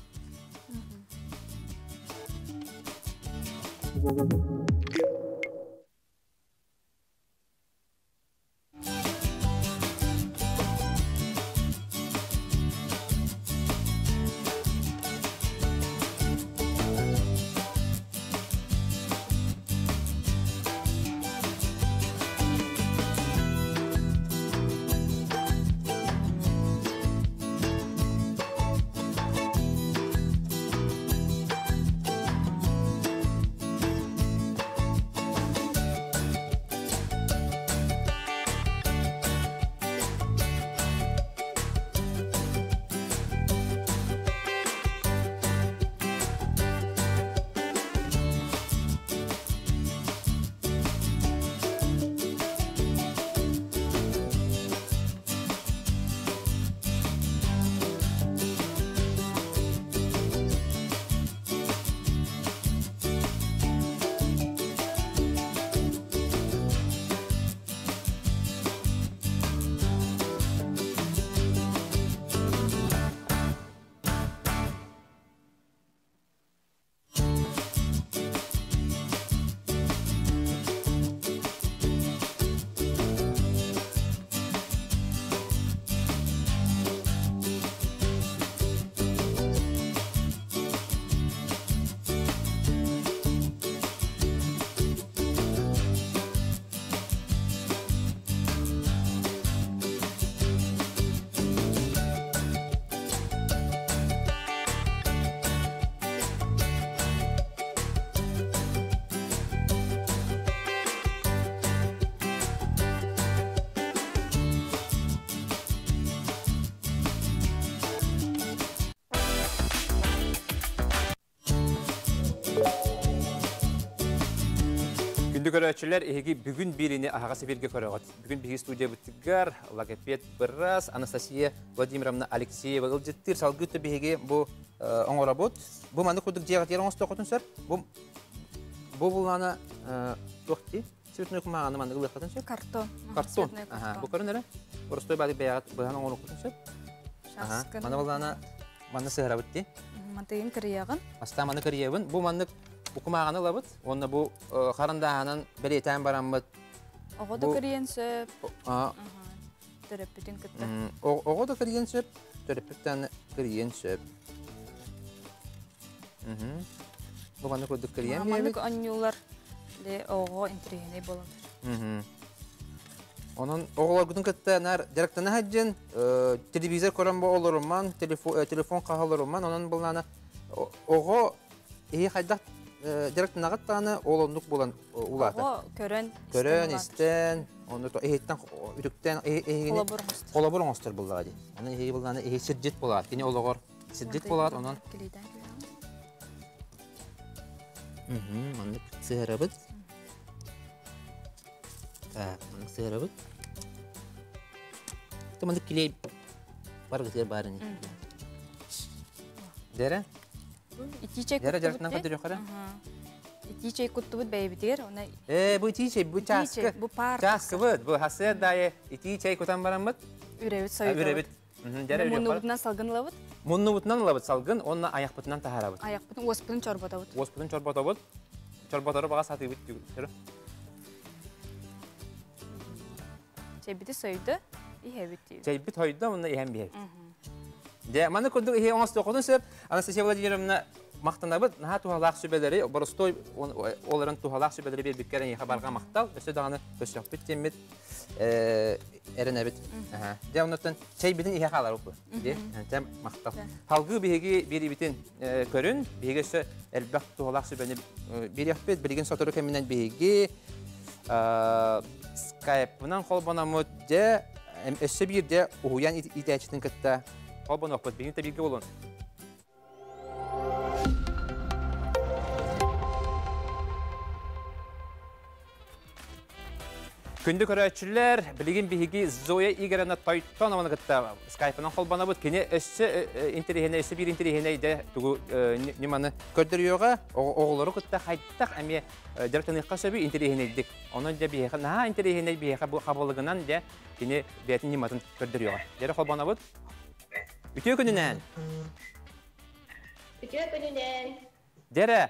Күндү көрөчүлөр эги бүгүн биrini ага сефирге көрөгөт. Бүгүн биги студия бүттүгөр логопед Бырас Анастасия Владимировна Алексеева ылжыттыр салгыты биги бу оңо работ. Бу маны кудук жегат ярыңыз токотун сер. Бу булана токти. Цветной кумаганы маны ылыктатын сер. Картон. Картон. Бу көрүнөр. Просто бади баягат быган оңо кутун сер. Маны булана маны сыгыра битти. Мантыгын кырыягын. Аста маны кырыягын. Бу маны Укумаганы лабыт, онна бу карындагынан беретен барамбыт. Ого да кирген сөп. Төрөпүтүн кытты. Ого да кирген сөп, төрөпүттөн кирген сөп. Бу маны көдүк кирген бе? Маны анюлар де ого интригене болот. Онун оголор күтүн кытты нар жарактана хаджын, телевизор көрөн болоруман, телефон кагаларуман, онун булнаны ого хайдак Direkt nağıt tane oğlanlık bulan ulada. O körön isten, onu to ehitten ürükten kolabor monster bulladı. Onu ehi bulanı ehi sirjet bular. Yine olağor sirjet bular onun. Manlık sığırabıt. Manlık sığırabıt. Manlık kiley var gıtır barını. Dere? İtiçey kuttubut beybidir. Bu itiçey, bu çaskı. Bu parçası. Çaskı bu. Bu hasır dayı itiçey kutan baramıt. Ürevit soydu. Ürevit. Munubutdan salgın lavut. Munubutdan lavut salgın, onunla ayak bıtından taharabıt. Ayak bıtın, ospudun çorbata bıt. Ospudun çorbata bıt. Çorbatarı bağa satı bıt. Çeybiti soydu, ihe bitti. Çeybit hoydu, onunla ihem bir. De, mana kunduk ihe onas dokudun sır. Anastasiya Vladimirovna maqtanabıt, naha tuhalaq sübeleri, borostoy onların tuhalaq sübeleri bir bükkeren yeha barga maqtal. Öse dağını köşyak bit cemmit, erenebit. De, ondan çeybitin ihe qalar oku. De, tem maqtal. Halgı bihegi bir ibitin körün, bihegi sö elbaq tuhalaq sübeni bir yakbet, bilgin sotoru keminen bihegi Skype-ından kolbanamut de, öse bir de uhuyan itaçitin kıtta. Kolban okut, benim de bilgi olun. Күндү көрөчүлөр, билигин биги Зоя Игоревна Тойтонова гытта Skype-ынан колбана бут. Кене өссө интернетне, өссө бир интернетне тугу неманы көрдүрүөгө, оголору гытта хайттак эми директорныкка сөбү интернетнедик. Онун да бига, на интернетне бига бу кабылыгынан да кене бетин нематын көрдүрүөгө. Дере колбана бут. Ütüyor gününden. Dere,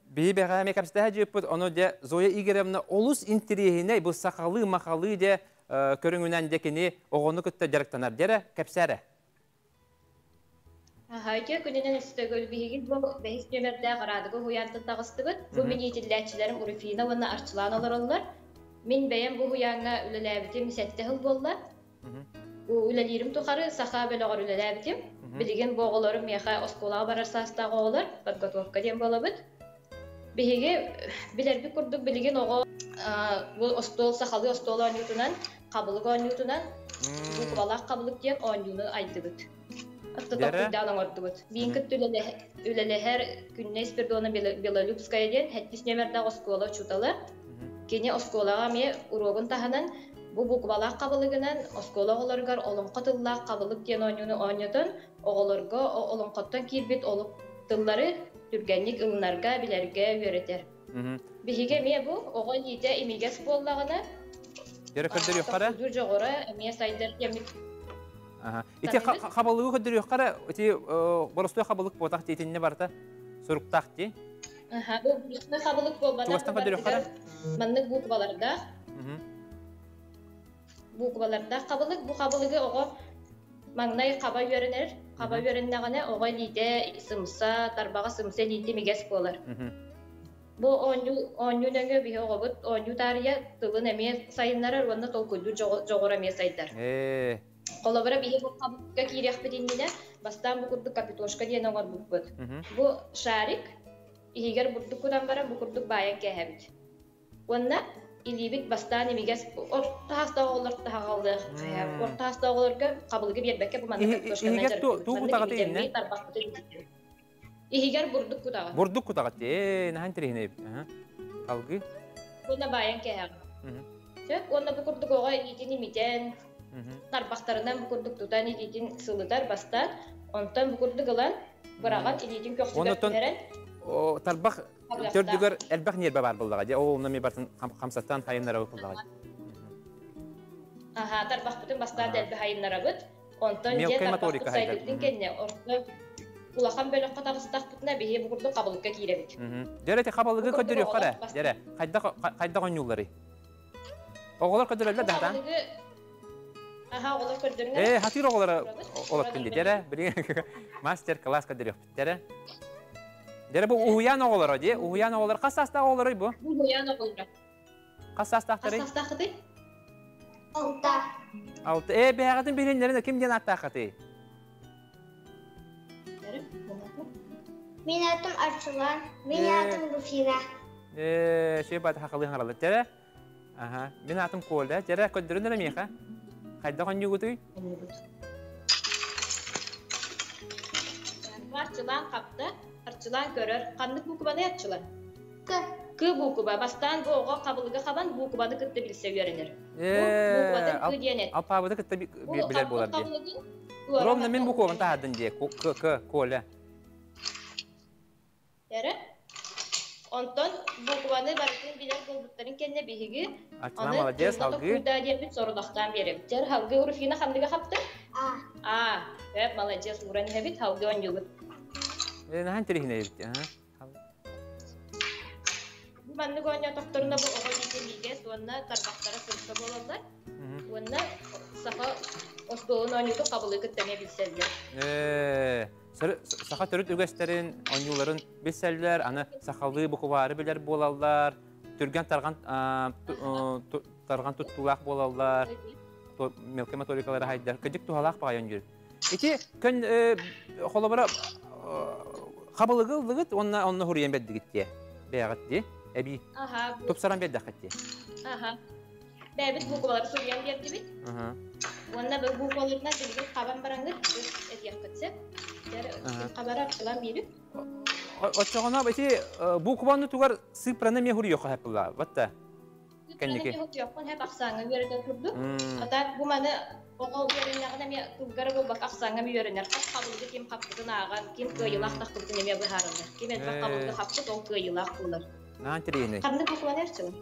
bir beğenme kapsada hacıpıt onu da Zoya Igorevna olus intrihine bu sakalı makalı da körüngünden dekini oğunu kutta direktanar. Dere kapsara. Hayır, gününden üstte bir bu bahis nömerde qaradığı huyantı tağıstıbıt. Bu miniyetilleçilerin urufina ve arçılan olurlar. Min beğen bu huyana ülelebiti misettehil bollar. Ülelerim tukarı saha böyle ülelebitim. Bilgin boğularım yaha oskolağa bararsa oğular. Podgotovka diyen bolabıt. Bihigi biler bir kurduk bilgin oğu bu ostol sahalı ostol oynuyutunan kabılık oynuyutunan bu kubalak kabılık diyen oynuyunu aydıbıt. Atta topuydan oğurdubu't. Biyin kıt üleleher günne ispirdi ona Belalupskaya diyen hettis nömerde oskola çutalı. Kene oskolağa me urogun tahanan bu kubalak kabılığından oskola oğulargar olun katıllak kabılık diyen oynuyunu oynuyutun oğularga olun kattan kirbit olup tılları Türgenlik ılınarga bilerge öğretir. Bihige me bu oğul yite imiges bollağına Yere kördür yok kara? Kördür joğura emiye saydır yemik. İti kabalığı kördür yok kara? İti borostoy kabalık botak teytinine barda soruktaq di? Bu borostoy kabalık bolbana Tuğastan kördür yok kara? Manlık bu kubalarda. Bu kubalarda kabalık, bu kabalığı oğul Magnay kaba yörenir. Kaba yörenine oğul yite sımsa, tarbağa sımsa yite miges bolar. Bu onyu nöngö bihi oğubut, onyu tariya tılın emiye sayınlar, onda tolkuldur joğura emiye sayıdar. Kolabara bihi bu kabukka kiriyaq bedinine, bastan bu kurduk kapitoşka diyen oğul bukbut. Bu şarik, ihiger burduk kudan bara, bu kurduk bayan kehebit. Onda ilibit bastan emiges, orta hasta oğullar taha kaldı. Orta hasta oğullarga kabılıgı bir bekke bu mandı kapitoşkandan jarı. İhiger tuğu tağı değil ne? İhiger burduk kudağı. Burduk kudağı, nahan terihine. Algı. Buna bayan keher. Çök, onda bu kurduk oğa itin imiten. Tarbaklarından bu kurduk tutan itin sılıtar bastan. Ondan bu kurduk alan bırakan itin köksüge veren. O tarbak tördüger elbak niyerbe var bullaga. O ondan mi bartın kamsattan hayınlara bullaga. Aha, tarbak bütün bastan elbe hayınlara bud. Ondan Mel je krematorika tarbak saydıktın kendine. Orta ulaqan bölük qataqıstak butuna bihi bu kurduk qabılıkka kirebik. Dere te kabalıgı ködür yok qara. Dere qayda qonyulları. Oğlar ködürler dahdan. Aha, oğlar ködürler. Hatir oğlara olap dindi. Dere bir master class ködür yok. Dere bu uhuyan oğlar diye. Uhuyan oğlar qasasta oğlar bu. Uhuyan oğlar. Qasastaqtары. Qasastaqtı? 6. Beyağıtın birinlerinde kim diyen attaqatı? Min adım Arçulan, min adım Rufina. Şey bat haqılığın aralı. Dere. Aha, min adım Kolda. Dere ködürün nere miqa? Qayda qonyugutu? Arçılan kapta, arçılan görür. Qandık bu kubada yatçılan? Kı bu kuba. Bastan bu oğa qabılıga qaban bu kubada kıttı bilse öğrenir. Bu kubada kı diyenet. Alpabıda kıttı bilir bolar diye. Romna min bu kovan tahadın diye. Kola. Dere. Ondan bu kubada barıtın bilir bolbutların kendine bihigi. Arçılan malacağız halgı. Kuyda diye bir sorulaktan berim. Der halgı urufina qandıga qaptı? Hep malacağız. Uran hebit halgı on yılı. Nahan terihine evit. Ben de gonya doktoruna bu oğul itemiyge, sonra tarbaklara sırtı bolanlar. Sonra saha osduğun onyudu kabul etmeye bilseller. Saha törüt ügesterin, onyuların bilseller, ana sahalığı bu kuvarı bilir bolallar, türgen targan tuttulak bolallar, melkeme torikaları haydar, kıcık tuhalak bağayan yürü. İki, kön kolabara kabılığı ıldıgıt, onunla huriyen beddi gitti, beyağıt diye. Ebi. Topsaran bir dakika diye. Bebet bu kubaları soruyan bir gibi. Onda bu kubalarına dilgin kaban barangı ediyak kıtse. Kabar açılan biri. Açıkçana beti bu kubanı tugar sıprana mehuri yok hep la. Batta. Kendiki. Yok hep aksanı veride kurdu. Hatta bu mana oğul verenlerine mi tulgara bu bak aksanı mi verenler. Kabulda kim kaptığını ağan, kim kıyılak taktığını mi baharında. Kim elbette kabulda kaptı o kıyılak bulur. Nahan terihine. Karnı bu kuban erçilan.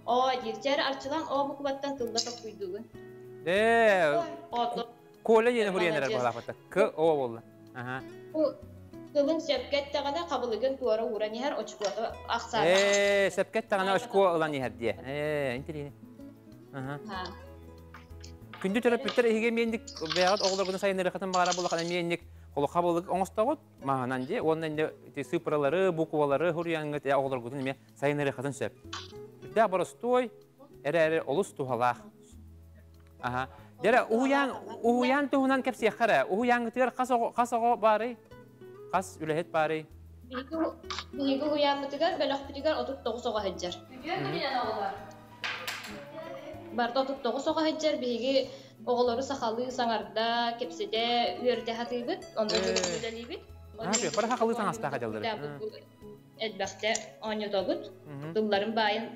O yirçer arçılan o bu kubattan tılda kap kuyduğu. Kola yeni huriyenler bağlapatta. Kı o oldu. Bu kılın sepket tağına kabılıgın tuara uğran yer o çikolata aksar. Sepket tağına oşko olan yer diye. Terihine. Kündü terapütler ehige miyendik beyağıt oğullar bunu sayın rekatın bağıra bulakana miyendik. Kolu kabılık oңостағыт мағынан де, ондан де сыпыралары, буквалары, хұрияңғы де оғылар күтін еме сайынары қатын сөп. Де бары стой, әрі олыс туғалақ. Дәрі ұғыян тұғынан кәпсі қара, ұғыяңғы тігер қас оғы бары, қас үләхет бары. Бігі ұғыяңғы тігер, бәліқ бүтігер 39 оға хеджер. Barda 39 oğa heccer bihi oğulları saxalı sanarda kepsede üyerde hatıydı onda güzeliydi. Abi para saxalı sanasta hajalları. Elbette onyo tabut. Dulların bayın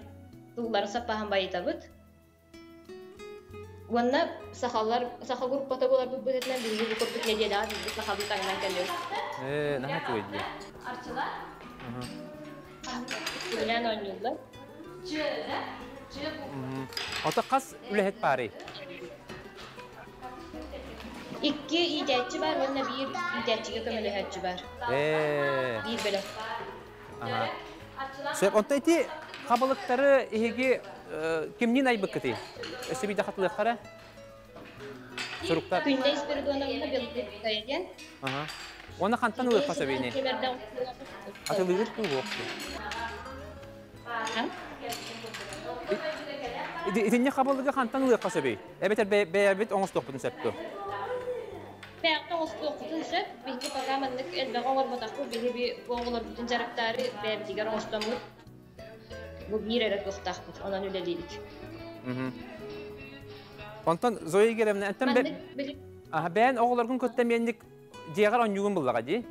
dulların sapahan bayı tabut. Wanna saxal grup pata bolar bu betlen bihi bu kurduk ne diye daha biz saxalı taylan geliyor. Naha tuğedi. Arçılar. Gülen onyolar. Ota kas ülehet bari. İki idetçi var, onunla bir idetçiye kömülühetçi var. Bir bölüm. Söp, onta iti kabalıkları ehegi kimnin ay bıkkıtı? Öse bir de hatılıklara? Soruklar. Günde ispiriduana buna belirli kayıgen. Ona kantan ılık kasa beni. Atılığır bu vakti. İtince kabalığı kantan ılık kasa bey. Evet, beyabit oңos toqpudun septu. Beyabit oңos toqpudun sep. Bihi pagamanlık elbe oğul batakı, bihi bir oğullar bütün jaraptari beyabitigar oңos toqpudun. Bu bir eret toqtaqpud, ondan üleliydik. Ondan Zoya gelemine, enten ben oğullargun köttemeyendik diğer on yugun bullağa di.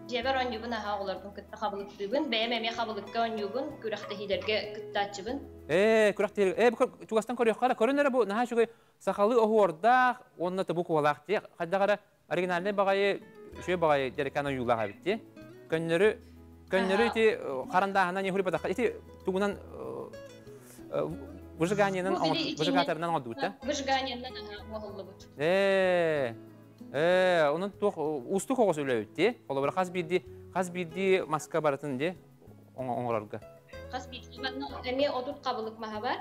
Жебер онюбун аха олордун кытта кабылыктыбын, бэм эме кабылыкка онюбун, күрәхтәһиләргә кыттачыбын. Күрәхтәһил, бу тугастан көрөккала, көрөнөр бу наһа шугы сахалы оһуорда, онна та бу кулак ти, хаддагара оригинальный багай, шуй багай дерекана юлага битти. Көннөрү ти карандаһына не хурипа да, ити тугунан выжиганиянан, выжигатордан алдыбыт та. Выжиганиянан оһоллубут. Onun ustu koğusu öyle ötti. Ola bir xas bildi maska baratın de oңорорга. Xas bildi. Эми отут кабылык маха бар.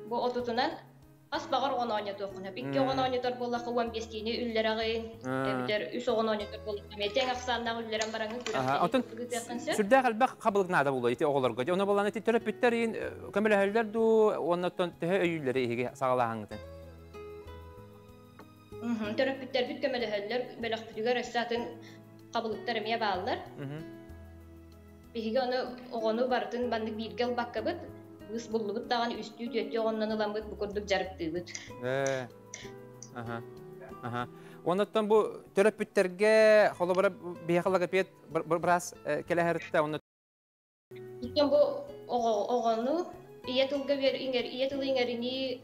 Бу отутунан ас багар гона оня токуна. Бикке гона оня тор болла 15 кини үллерагын. Эбитер үс гона оня тор болла. Метең аксаннан үллерен бараңын күрәк. Атын сүрдә гылба кабылык нада булды. Ити оголорга. Оны болланы ити төрөп биттерин көмөлөһөллөр ду, оннан төһө өйүлләре иге сагалаһаңды. Töröpütler büt kömeleheller, belaqtüger esatın qabılıqtar emeye bağlılar. Bihige onu barıtın bandık bir gel bakkabıt, ıs bullubut dağın üstü tüyötü ondan alamıt bu kurduk jarıktığıbıt. Ondan bu töröpütlerge holobara bihaqalaga pet biraz kelehertte onu. İlken bu oğonu iyetılga ver iyetıl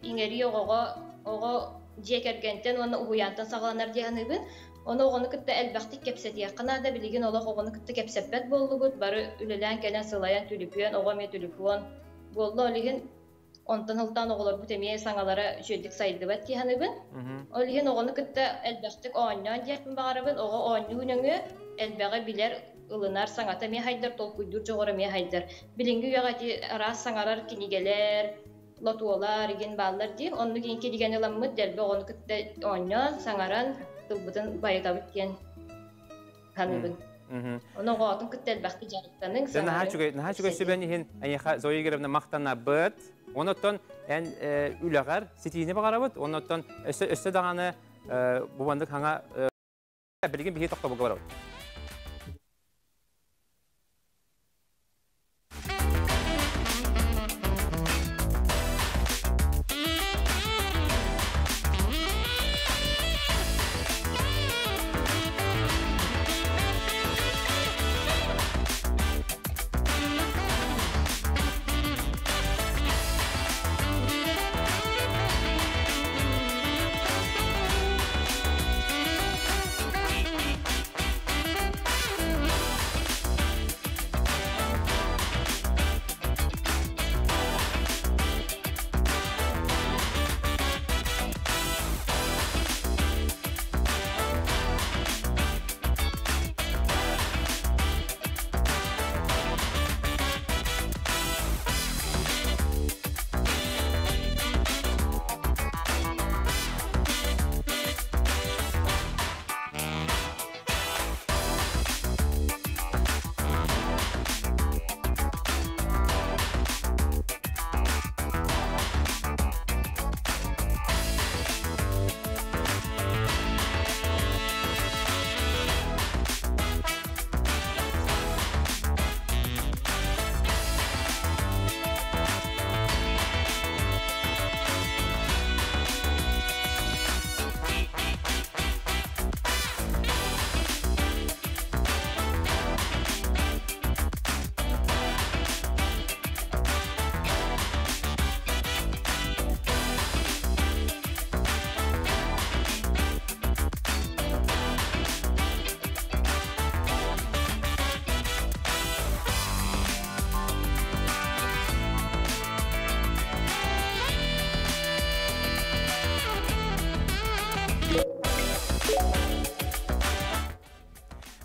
ingeri oğa Jekergenten onu uyantan sağlanar diyanıbın. Onu oğunu kıtta elbaqti kepsetiye. Qanada biligin ola oğunu kıtta kepsepet bollugut. Barı ülelen kelen sılayan tülüpüyen, oğame tülüpüyen. Bollu oligin ondan hıltan oğular bu temeye sanalara şöydük sayıldıbat diyanıbın. Oligin oğunu kıtta elbaqtik oğanyan diyakın bağırabın. Oğa oğanyu elbağı biler ılınar sanata me haydar tol kuydur çoğura me haydar. Bilingi yağati aras sanarar kinigeler, lotuolar, igen ballar di. Onu genki digen elamıt delbe onu kıtte onyan, sangaran, tılbıtın bayıtabıt diyen hanıbın. Onu oğatın kıtte elbaqti jarıktanın sangaran. Naha çuga sübeni hin ayıqa zoyu girevne maqtana bıt. Ondan üleğer sitini bağırabıt. Ondan öste dağını bu bandık hana bilgin bir toqta bu bağırabıt.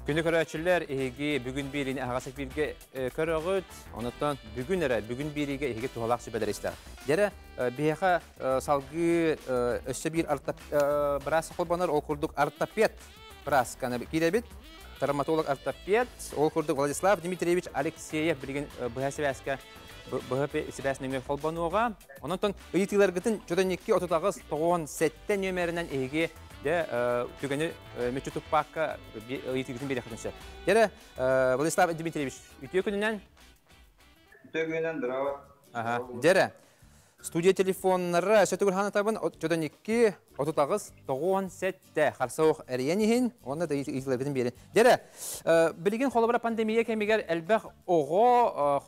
Günlük öğretçiler bugün birini ağasak birge körüğüt, ondan bugün biriga ehge tuhalak sübeder ister. Dere bihaqa salgı össe bir biraz kolbanar ol kurduk artapet biraz kana kirebit travmatolog artapet ol kurduk Vladislav Dmitrievich Alekseyev bilgin BHSVS'ga BHP Sivas'ın kolbanuğa. Ondan ıyıtılar gıtın çodaniki 39-97 nömerinden ehge de tügeni meçhutup pakka ıyıtıgıtın bir yakınsa. Dere Vladislav Dmitrievich ütüyor gününden? Ütüyor gününden drava. Dere Студия телефоннары сөтігіл ханы табын 4-2 39-97 қарсауық әріенігін, оны да езілердің бері. Дәрі, білген қолыбыра пандемия кәмегер әлбәқ оғы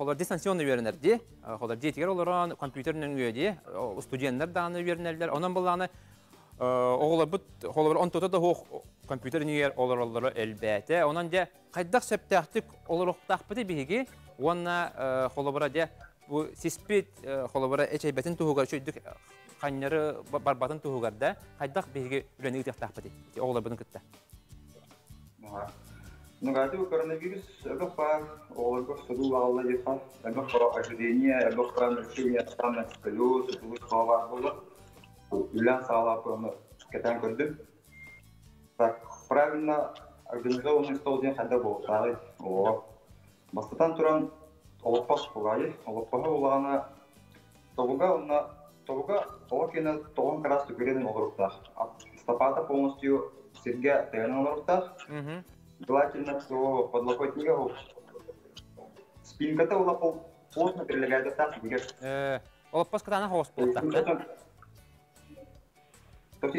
қолыр дистанционны верінерді, қолыр дейтігер олыран компьютерінің өйде, студияндар дағаны верінерлер, онан бұлғаны оғылар бұд қолыбыра 10-тоты да компьютерінің ер олыралары әлбәті, онан де қайдақ сөптәқтік олырықтақ бұды бейге, онна қолыбыра де bu sispit холобара эчебетин тугар чөйдүк каннары барбатын тугарда кайдак беге үлөнү тактапты оглар бунун кытта. Негатив коронавирус бар, огларга сыдуу алла жефа, эми кора ожидение, эбокран решение станна склю, сыдуу кова болду. Үлөн саалап оны кетен көрдүм. Так, правильно организованный стол ден кандай болду. О, бастан туран Олоппас бұлайы, олоппаға олағана тобуға олакені тоғын қарасты көренің олырықтақ. Стопата полностью серге тәйінің олырықтақ. Желательно всего подлокотника спинката олапыл плотно прилегает так, где... Олоппас катанақ оғыз болықтақ, да?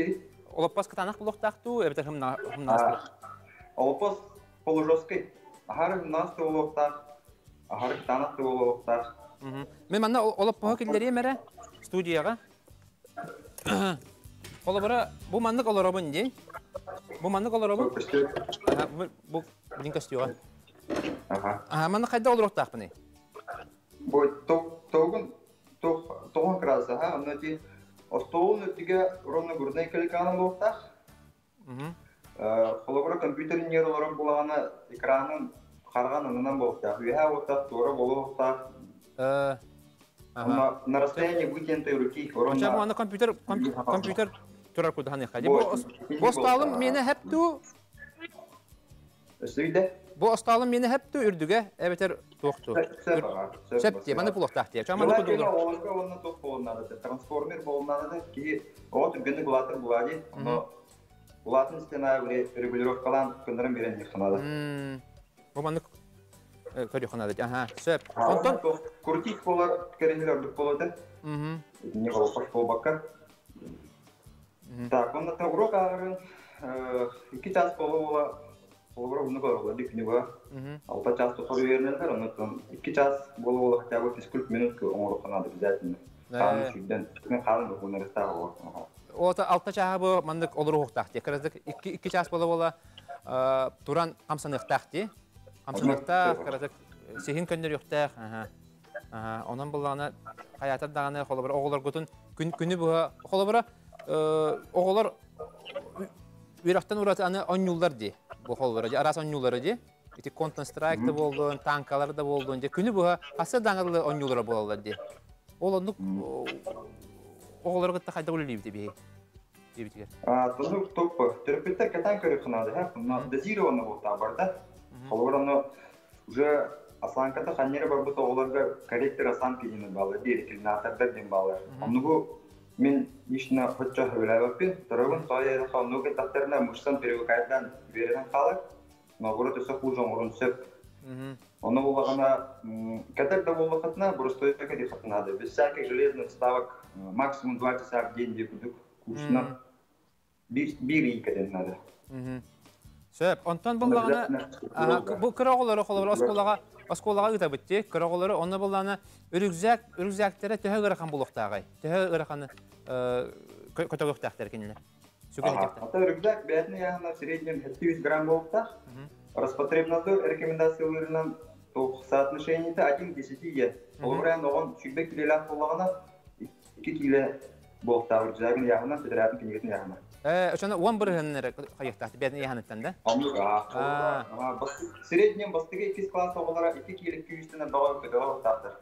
Олоппас катанақ болықтақ ту, әбітер хымнасты? Олоппас полужоскай. Ахары хымнасты олықтақ. Ахарык танак болуптар. Мен манда олоппаға келдері емері студияға. Олапыра, бұл мандық оларабын дей? Бұл мандық оларабын? Бұл білін костюға. Мандық қайда олырықтақ бұны? Бұл тоғын қырасы. Остолын өттіге ұрынны көрден келіканын болықтақ. Олапыра компьютерін ер олары болағаны экранын Харган анынан болтақ, үйә болтақ, тура болуқтақ. На расстоянии вытянутой руки. Почему ана компьютер турар кудаханы хади? Бу осталым мені хәпту. Сөйде. Бу осталым мені хәпту үрдүгә, әбетер тоқту. Сәпте, маны булақтақ дия. Чаманы кудулur. Оларга оны тоқ болынады. Трансформер болынады. Ки о түргенді булатыр булады. Булатын стена регулировкалан көндірін берен еханады. Bu manlık körüyorlar. Aha, söp. Ondan kurtik polar kerenler dupoladı. Ne var baş polbaka. Так, он на урок арен 2 час половала. Половора bunu görüyorlar dikniva. 6 час то görüyorlar. Ondan 2 час боловала хотя бы 40 минут урок надо обязательно. Там чуден. Мен халын bunu растава. Ота 6 чаға bu manlık olur huktaqti. Kırızdık 2 час боловала туран камсанықтaqti. Амсынықта, қарадық, сехин көндер yoқтақ. Онан бұлағына қаятар дағаны қолыбыра оғылар көтін күні бұға қолыбыра оғылар үйрақтан ұраты аны онюлар де. Бұл қолыбыра, арас онюлары де. Контент-страйк да болдың, танкалар да болдың де. Күні бұға асы даңғылы онюлары болалар де. Ол ондық оғылар қытта қайда өлі лейбі де бейбітігер. Тұндық топы. Терапевттер кәтен көрі қынады. Дозированный болта барда. Холораны уже осанкада ханнері бар бұта оларға корректор осанки дейін балы, дерекілінатардар дейін балы. Онығы мен ешіне құтча өйләбіппен, тұрығын сайайда қануға тақтарына мұшсан перевікайдан береден қалыр, нағыры төсі құлжан ұрын сөп. Оны олағана кәтір да болы қатына бұрыстойка де қатынады. Біз всяких железных ставок максимум 2 часа в день де күдік курсына 1-2 кәден надо. Сөп, онтан бұлағына, бұл кірағылары қолабыр осколаға ұта бітті, кірағылары оны бұлағына үрікзәктері түхі ғырақан бұлықтағай, түхі ғырақаны көтігі ұқтақтар кенілер. Ата үрікзәк бәтіні яғына среднем 700 грамм болықтақ, распотребнадзор рекомендацияларынан соотношениеті 1-10 ет. Ол бұрайын оған шүкбек келелік болағына 2 келе болықтағы үрікзәгін яғына, федератын кенегетін яғына. Өшіні 10 біргінлері қайықтақты бәдін яғаныттан да? Среднем бастығы 2 класс оғылара 2 келік күйістіні баға көтіға ұқтақтыр.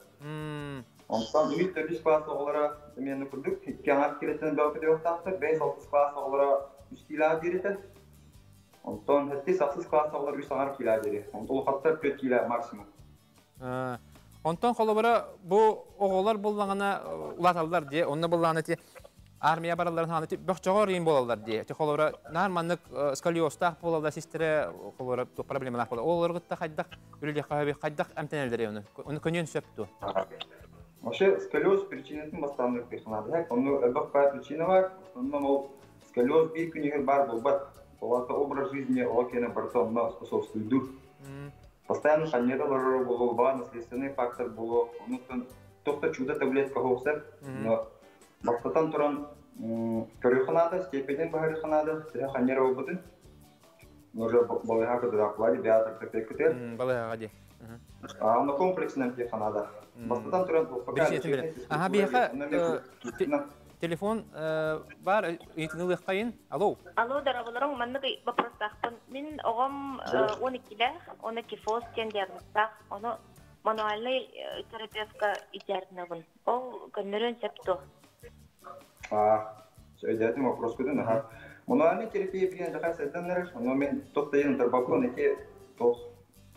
Ондан 3-4 класс оғылара мені күрдік, 2 аңар келетіні баға көтіға ұқтақтыр, 5-6 класс оғылара 3 килаа береді. Ondan 7-8 класс оғылара 3 аңар килаа береді. Ondan ұлғаттар 4 килаа максимум. Ondan қолыбыра бұл оғылар болғана ұлаталдар де, онда болғана те армия бараларын ханы бөх жоғар ем болалар де. Қолыбыра норманлық сколиостақ болалар, систері қолыбыра проблемалар болалар. Олар ғытта қайдақ үрілі қағабек қайдақ әмтенелдері оны көнен сөпту. Вообще сколиоз причинетін бастандырып бейханады. Оны әлбақ бай причина бар. Основном ол сколиоз бір күнігер бар болбат. Олата образ жизни олакена барта онна способствует. Постоянно ханералар болу, ба наследственный фактор болу. Онуттан тоқта чуда таблетка хоқсар. Но бақтатан тұран көріханады, степенен бағариханады, сірі ханерал бұдын. Уже балыға кыдырақ влади, биатр тәпек күтер. Балыға де. Оны комплекснен бейханады. Бақтатан тұран телефон бар, етінілі қайын. Алло. Алло, дарабаларың, маннығы вопросақпын. Мен оғым 12 фоз кен диагностақ, оны мануальный терапевтка итердінігін. Ол көннерін септі. Сөйдәтім вопрос күдің. Мануальный терапия білген жақай сәдденлер, оны мен тоқтайын тарбақын еке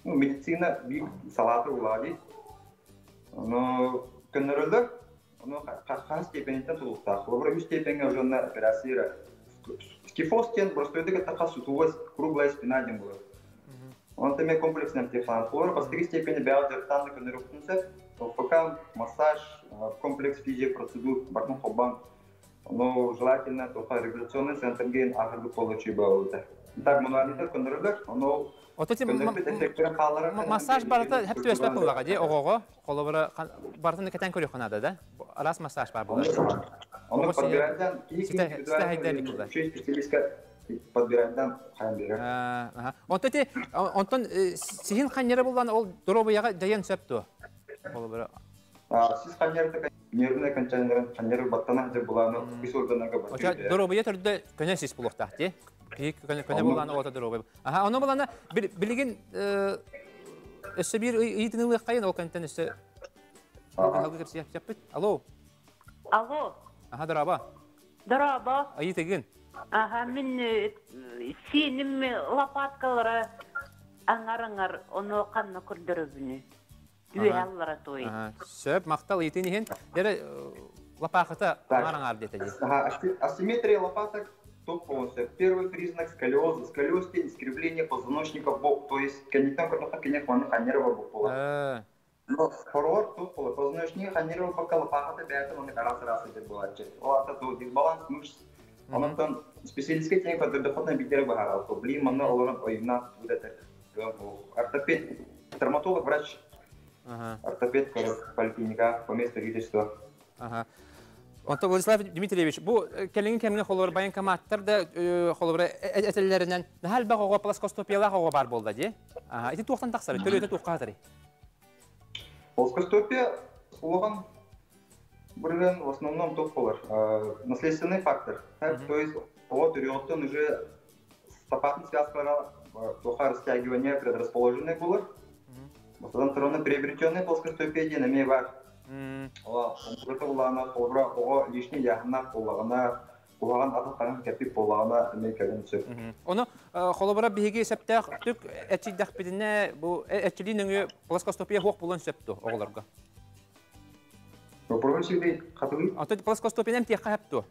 медицина бір салаты ұлады. Оны көннерілдік, onu kaç stepeninden tulukta. Лабора üst степенге уже на операции. Скифостен просто это такая сутулая круглая спина один был. Он там комплексный тефлан. Лабора по 3 степени биодертанный коннектор. Пока массаж, комплекс физии процедур, баком хобан. Но желательно только регуляционный центр ген ахарду получи было. Так мануальный коннектор, оно массаж барыта hep төспәп булага ди огого колобра бартын кетен көрө ханада да раз массаж бар була. Оны подбирайдан подбирайдан хандира. Онтон син ханнера булган ол доробаяга даян сөптү. Колобра. Сиз ханнерда нервный контейнер ханнер баттана деп буланы бис органага бар. Оча доробая төрдө көнесис булукта ди. Пик көне булган ота доробай. Аны булган билген өсө бир ыйтынылы кайын ол контен өсө. Алло. Алло. Дораба. Дораба. Айтыгын. Мен сенім лопаткалары аңар оны қанна күрдірібіні. Үйе аллара той. Сөп, мақтал етінен, дәрі лопақыта аңар детеді. Асимметрия лопаток топ полностью. Первый признак сколиоза. Сколиоз – искривление позвоночника в бок. То есть, конъюнктивная картофельная ханерова бок пола. Но второй топ пола. Позвоночник ханерова бока лопата бәйтін оны раз етіп болады. Олата то дисбаланс мышц. Ондан специалистке техника доходной бедер бахара. Проблема на олоран ойна будет ортопед, травматолог, врач. Ортопед, поликлиника, по месту жительства. Онто Владислав Дмитриевич, бу келеңин кемге холор баян каматтар да холор этеллеринен нахал багого плоскостопиялар хого бар болду ди. Эти тоқтан тақсары, төлөтө тоққатыры. Плоскостопия улган бурген в основном топ-полар. Наследственный фактор. То есть от периодтан уже стопатный связка плохо растягивание предрасположенный булар. В основном стороны приобретенный плоскостопия динамия бар. Это улана холбра ого лишний яхна полагана улаган атакан кепи полагана мекеген сөп. Оны холбра биге септак түк этидак бидине бу этилинеңе плоскостопия хок булан сөптү огларга. Вопросы какие? А то плоскостопия не хапто.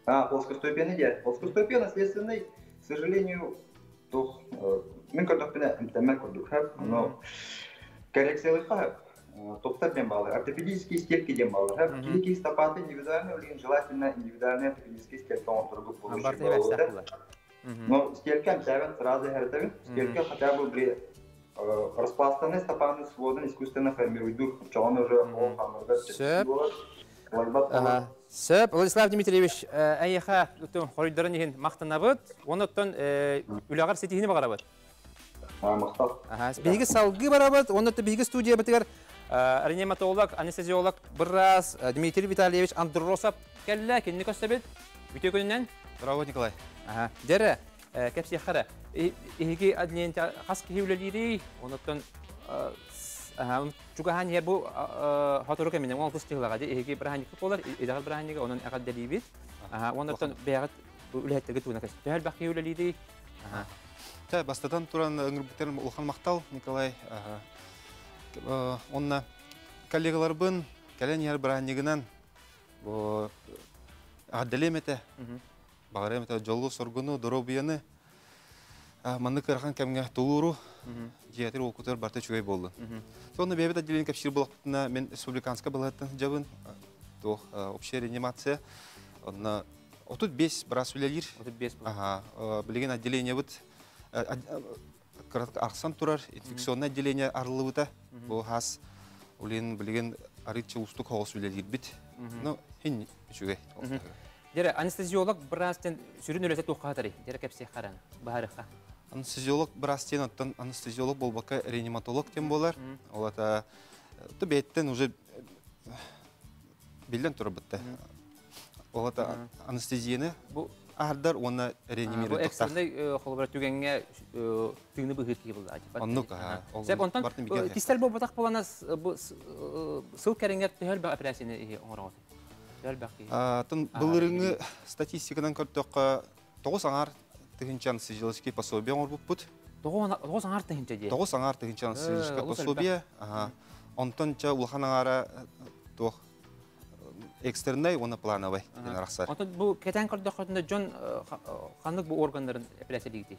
Плоскостопия не делает. Плоскостопия наследственный, к сожалению, то мы картофельная МТМ но коррекция лыха. Топтар дембалы, ортопедические стельки дембалы. Какие стопаты индивидуальные, или желательно индивидуальные ортопедические стельки он торгует получить. Но стельки объявят сразу гертовы. Стельки хотя бы при распластанные стопаны сводные искусственно формируют дух. Он уже Сөп, Владислав Дмитриевич, айха хоридарын еген мақтанабыд, оныттан үлағар сетихіне бағарабыд. Мақтал. Бейгі салғы барабыд, онытты бейгі студия бітігер реаниматолог, анестезиолог бірраз Дмитрий Витальевич Андросов кәлі кенні көстебет. Бүте күнінен? Здорово, Николай. Дәрі, кәпсі қара. Егі әдінен қас кейеулелері, оныттан Чугахан ер бу хатурука менен он кустыгылага ди эги браханик болар идагал браханика онун агад делибит онтон бягат үлеттерге туна кас тел бакы үлелиди та бастадан туран ыңгырбектерим улхан мактал Николай онна коллегаларбын кален ер браханикынан бу аделемете багаремете жолу соргуну доробияны манны кырхан кемге тулуру Диатр окутар барта чугай болду. Сонда бебет отделение капшир булактына мен республиканска булаттан жабын. То общая реанимация. На отут 5 брас үлелир. Отут 5. Ага, билген отделение бут Аксан турар инфекционное отделение арлыбыта. Бу хас улен билген арычы устук хогус үлелир бит. Ну, хин чугай. Дере анестезиолог брастен сүрүн өлөтө тукатары. Дере кепсе харан. Баарыха. Анестезиолог брастен оттан анестезиолог болбака реаниматолог тем болар. Олата беттен уже билден тура битте. Олата анестезияны бу ардар оны реанимировать. Бу экстренный холбар түгенге тыгны быгыр ки булды. Оннука. Сеп онтан кистел бу батак боланас бу сыл керенгер төһөл ба операцияны оңорот. Тон былырыңы статистикадан көртөккө 9 аңар тыгынча анестезиологический пособие оңорбуппут. 9 аңар тыгынча же. 9 аңар тыгынча анестезиологический пособие. Онтонча улхан аңара тох экстернай, оны плановый. Онтон бу кетен көрдөккөндө жон хандык бу органдарын операциялыгы.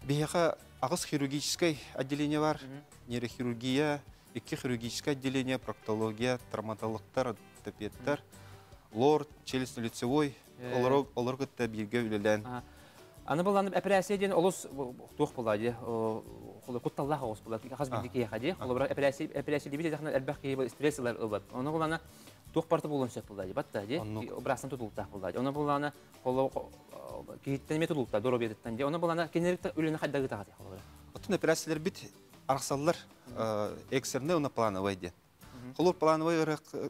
Бияха агыс хирургическое отделение бар, нейрохирургия, iki хирургическое отделение, проктология, травматологтар, ортопедтар, лор, челюстно-лицевой, олар көтті бирге үлелен. Аны боланып операция ден олыс тух болады. Кутталлах олыс болады. Хаз билди кияхади. Олар операция дебит жахна әлбәк киебе стрессалар олат. Оны болана тух парты болон сеп болады. Батта ди. Образдан тутултак болады. Оны болана коло киттен методулта доробедеттен ди. Оны болана кенерикте үлене хаддагы тагы. Отун операциялар бит арсаллар экстерне оны плановый ди. Холор плановый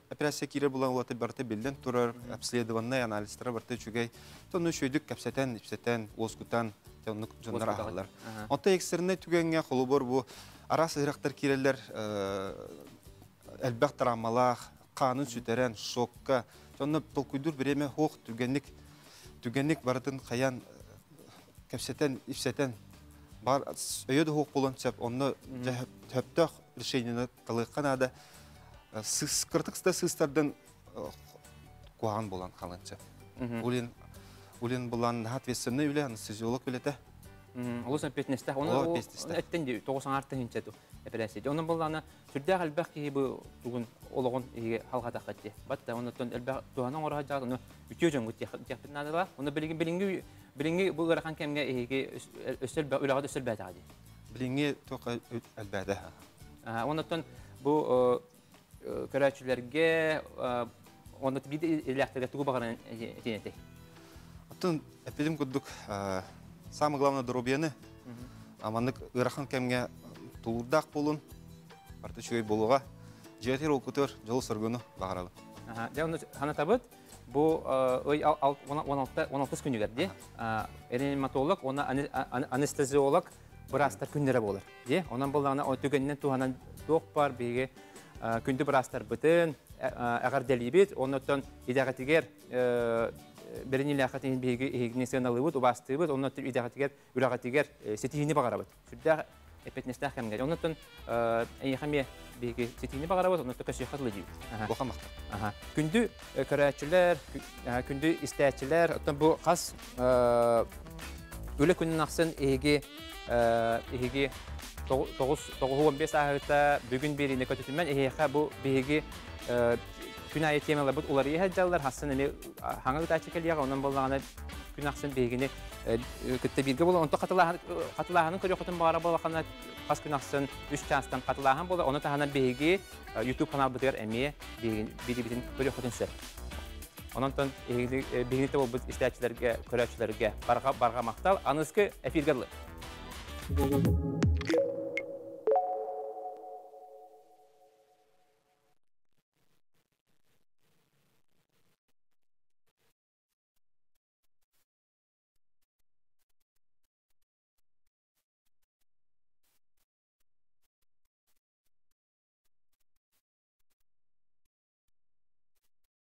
операция кире булан улаты барты билден турар обследованный анализтер барты чугай. Тону шөйдүк капсатан, ипсатан, оскутан, тонук жондар агалар. Онта экстерне түгенге холобор бу арас ырактар кирелер элбак травмалар, канун сүтерен, шокка. Тону толкуйдур береме хок түгенник бардын каян капсатан, ипсатан бар өйөдө хок болон сеп онны төптөк решениені кылыккан кыртыкста сыстардан куаган болан калынча. Улин булан ответственный үле анестезиолог үлете. Олусан петнесте, оны эттен 9 аңарты хинчету операция. Оны буланы сүрдө албак ки бу тугун ологон халга такатты. Батта онтон албак туганын орага жагыны үтө жөн гүт надала. Оны билинги бу гарахан кемге өсөл үлага өсөл бәтади. Билинги тока албада. Онтон бу көрәчүләргә онда бит электр тугу багаран тенете. Оттон эпидем кудук самое главное дробияны. Аманнык ырахан кемге тулурдак болун, барты чугай болуга жетер окутор жол сөргөнү багаралы. Жана хана табыт бу 16 күнүгөр ди. Реаниматолог, она анестезиолог брастар күннәре булыр. Ди, онан булганы өтөгөннән туганан ток бар биге күндү брастар бүтүн агар делибит, оннан идагатигер берениле хатын биге игнесионалы бут, убастыбыт, оннан идагатигер, үрагатигер сетини багарабыт. Сүддә эпетнестә хәмгә. Оннан хәме биге сетини багарабыт, оннан төкәши хатлы ди. Бохамакта. Күндү көрәчүләр, күндү истәчиләр, оттан бу кас үле күннән аксын эге 9-15 сағытта бүгін беріне көтетілмен әйеқа бұл бейге күн айы темелер бұд олар ехет жалылар хасын әме хаңа күт әчекелияға онан болағаны күн ақсын бейгіне күтті берге болу. Онты қатылағының көрі құтын бағара болақана қас күн ақсын 3 чанстан қатылаған болу. Оны тағана бейге YouTube канал бұдығар әме бейді көрі құтын сөр. Онан бейгіне бұл бұд істәтчілерге, көрәтчілерге барға мақтал, анызғы әфиргерлі.